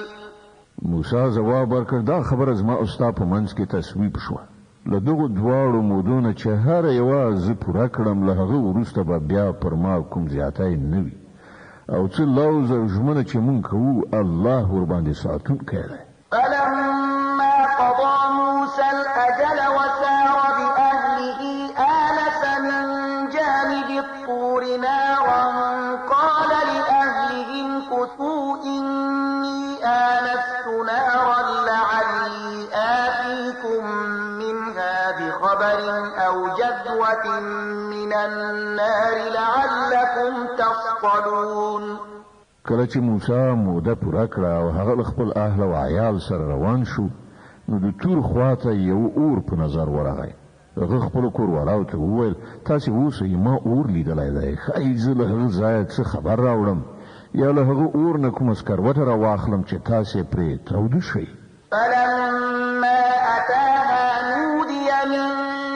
موسی ځواب ورکړ دا خبره زما او ستا په منځ کې تصویب شوه. له دغو دواړو مودو نه چې هره یوه زه پوره کړم له هغه وروسته به بیا پر ما کوم زیاتی نه وي او څه لوز او ژمنه چې مونږ کوو الله ورباندې ساتونکی دی. فلما قضى موسى الأجل وسار بأهله آنس من جانب الطور نارا قال لأهلهم كثوا إني آنست نارا لعلي آتيكم منها بخبر أو جذوة من النار لعلكم تصطلون. کله چې موسی موده پوره کړه او هغه له خپل اهل او عیال سره روان شو نو د تور خواته یو اور په نظر ورغی. هغه خپل کوروالاو ته وویل تاسې اوسئ ما اور لیدلی دی ښایي زه له هغه ځایه څه خبر راوړم یا له هغه اور نه کومه سکروټه راواخلم چې تاسې پرې تاوده شئ. فلما أتاها نودي من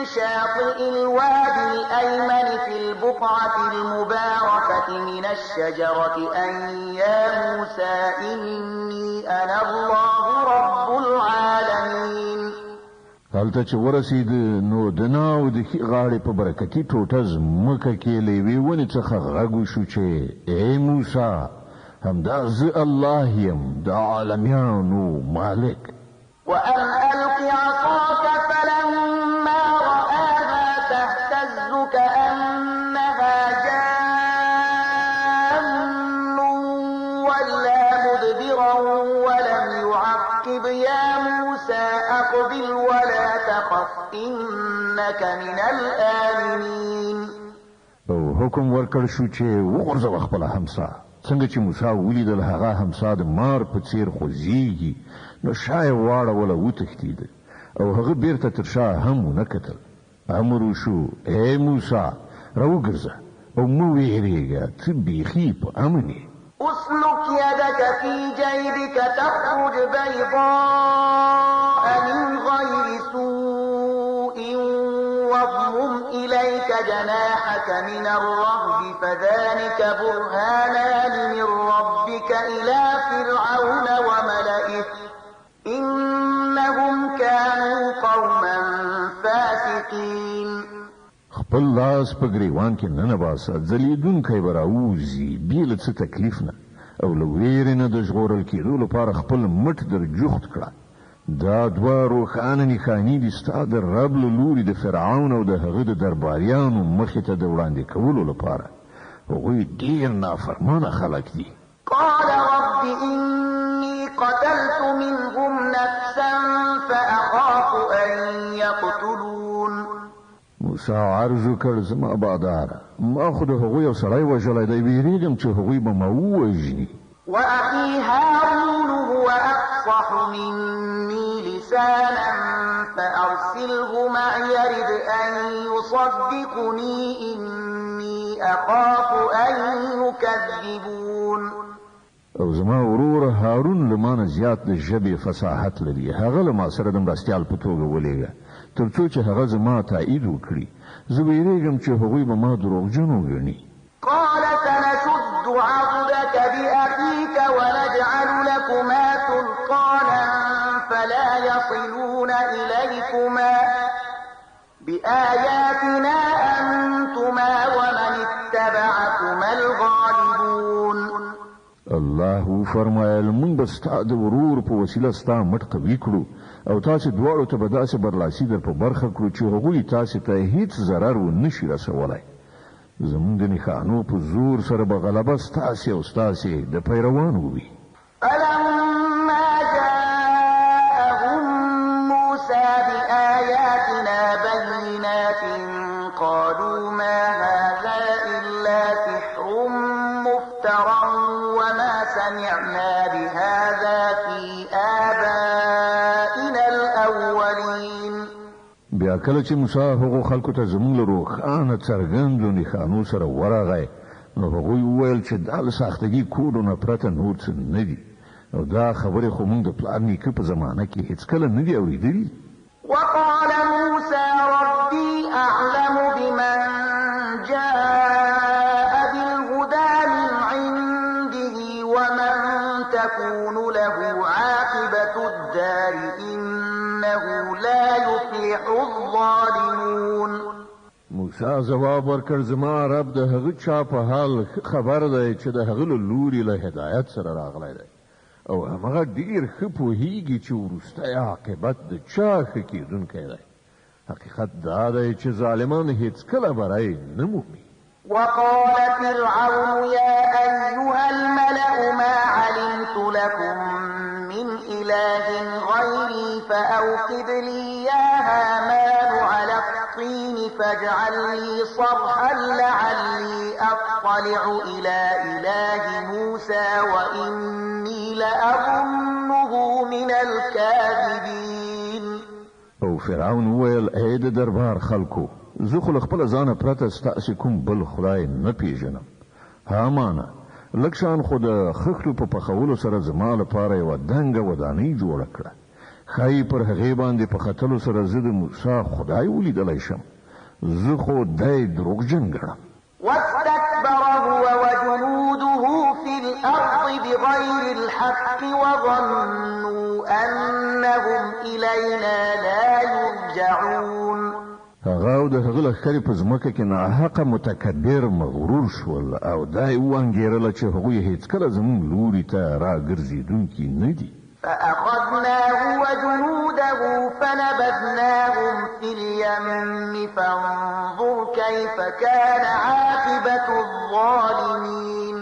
شاطئ الوادي الأيمن في البقعة المباركة من الشجرة أن يا موسى إني أنا الله رب العالمين. هلته چې ورسېد نو د ناو د ښي غاړې په برکتي ټوټه ځمکه کې له یوې ونې څخه غږ وشو چې ای موسی همدا زه الله یم د عالمیانو مالک. وأن ألق عصاك فلما رآها تهتز كأنها جان ولا مدبرا ولم يعقب يا موسى أقبل ولا تخف إنك من الآمنين. او نو حکم ورکړ شو چې وغورځوه خپله همسا. څنګه چې موسی ولیدل هغه همسا د مار په څیر خوځېږي نو شا یې واړوله وتښتېده او هغه بیرته تر شا هم ونه کتل. امر وشو ای موسی راوګرځه او مه وېرېږه ته بیخي په امن یې. اسلك يدك في جيبك تخرج بيضاء من غير سوء واضمم إليك جناحك من الرهب فذلك برهانان من ربك إلى فرعون وملئه إنهم كانوا قوما فاسقين. خپل لاس په ګریوان کې ننباسه ځلیدونکی به راوځي بې له څه تکلیف نه او له ویرې نه د ژغورل کېدو لپاره خپل مټ در جوخت کړه. دا دوه روښانه نښانې دي ستا د رب له لوري د فرعون او د هغه د درباریانو مخې ته د وړاندې کولو لپاره. هغوی ډېر نافرمانه خلک دي. قال رب إني قتلت منهم نفسا فأخاف أن يقتلون. موسی عرض وکړ زما باداره ما خو د هغوی یو سړی وژلی دی ویرېږم چې هغوی به ما ووژني. وأخي هارون هو أفصح مني لسانا فأرسله معي يرد أن يصدقني إني أخاف أن يكذبون. او زما ورور هارون له ما نه زیات د ژبې فصاحت لري. هغه له ما سره د مرستیال په توګه ولېږه تر څو چې هغه زما تایید وکړي. زه ویرېږم چې هغوی به ما دروغجن وګڼي. قال سنشد عضدك بأخيك ونجعل لكما سلطانا فلا يصلون إليكما بآياتنا أنتما ومن اتبعكما الغالبون. الله فرمایل موږ به ستا د ورور په وسیله ستا مټ قوي کړو او تاسې دواړو ته به داسې برلاسي در په برخه کړو چې هغوی تاسې ته هیڅ ضرر ونه شي رسولی. زموږ د نښانو په زور سره به غلبه ستاسې او ستاسې د پیروانو وي. فلما جاءهم موسى بآياتنا بينات قالوا ما هذا إلا سحر مفترى وما سمعنا بهذا في آبائنا الأولين. بیا کله چې موسی هغو خلکو ته زموږ له روښانه څرګندو نښانو سره ورغی نو هغوی وویل چې دا له ساختګي کوډو نه پرته نور څه نه دي او دا خبرې خو موږ د پلار نیکه په زمانه کې هیڅکله نه دي اورېدلي. وقال موسى ربي أعلم بمن جاء بالهدى من عنده ومن تكون له عاقبة الدار إنه لا يفلح الظالمون. موسی جواب ورکړ زما رب د هغه چا په حال خبر دی چې د هغه له لوري له هدایت سره راغلی دی او هغه ډېر ښه پوهیږي چې وروستی عاقبت د چا ښه کېدونکی دی. حقیقت دا دی چې ظالمان هیڅکله بری نه مومي. وقال فرعون يا أيها الملأ ما علمت لكم من إله غيري فأوقد لي يا هامان على الطين فاجعل لي صرحا لعلي أطلع إلى إله موسى وإني لأظنه من الكاذبين. او فرعون وویل ای د دربار خلکو زه خو له خپله ځانه پرته ستاسې کوم بل خدای نه پیژنم. هامانه لږ شان خو د خښتو په پخولو سره زما لپاره یوه دنګه ودانۍ جوړه کړه. ښایي پر هغې باندې په ختلو سره زه د موسی خدای ولیدلی شم. زه خو دی دروغجن ګڼم. واستكبر هو وجنوده في الأرض بغير الحق وظنوا أنهم إلينا لا يرجعون. هغه او د هغه لښکرې په ځمکه کې ناحقه متکبر مغرور شول او دا یې وانګېرله چې هغوی هېڅکله زموږ لوري ته راګرځېدونکي نه دي. فأخذناه وجنوده فنبذناهم في اليم فانظر كيف كان عاقبة الظالمين.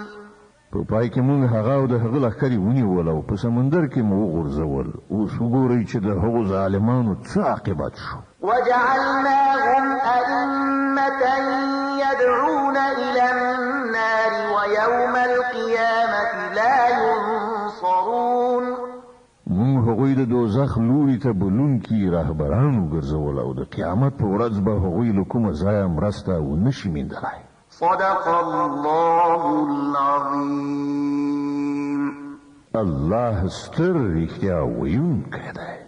په پای کې موږ هغه او د هغه لښکرې ونیول او په سمندر کې مو وغورځول. اوس وګورئ چې د هغو ظالمانو څه عاقبت شو. وجعلناهم أئمة يدعون إلى ويوم القيامة لا ينصرون مونږ هغوی د دوزخ لوري ته بلونکي راهبران وګرځول او د قیامت په ورځ به هغوی له کومه ځایه مرسته ونشي موندلی. صدق الله العظيم. الله ستر رښتیا ویونکی دی.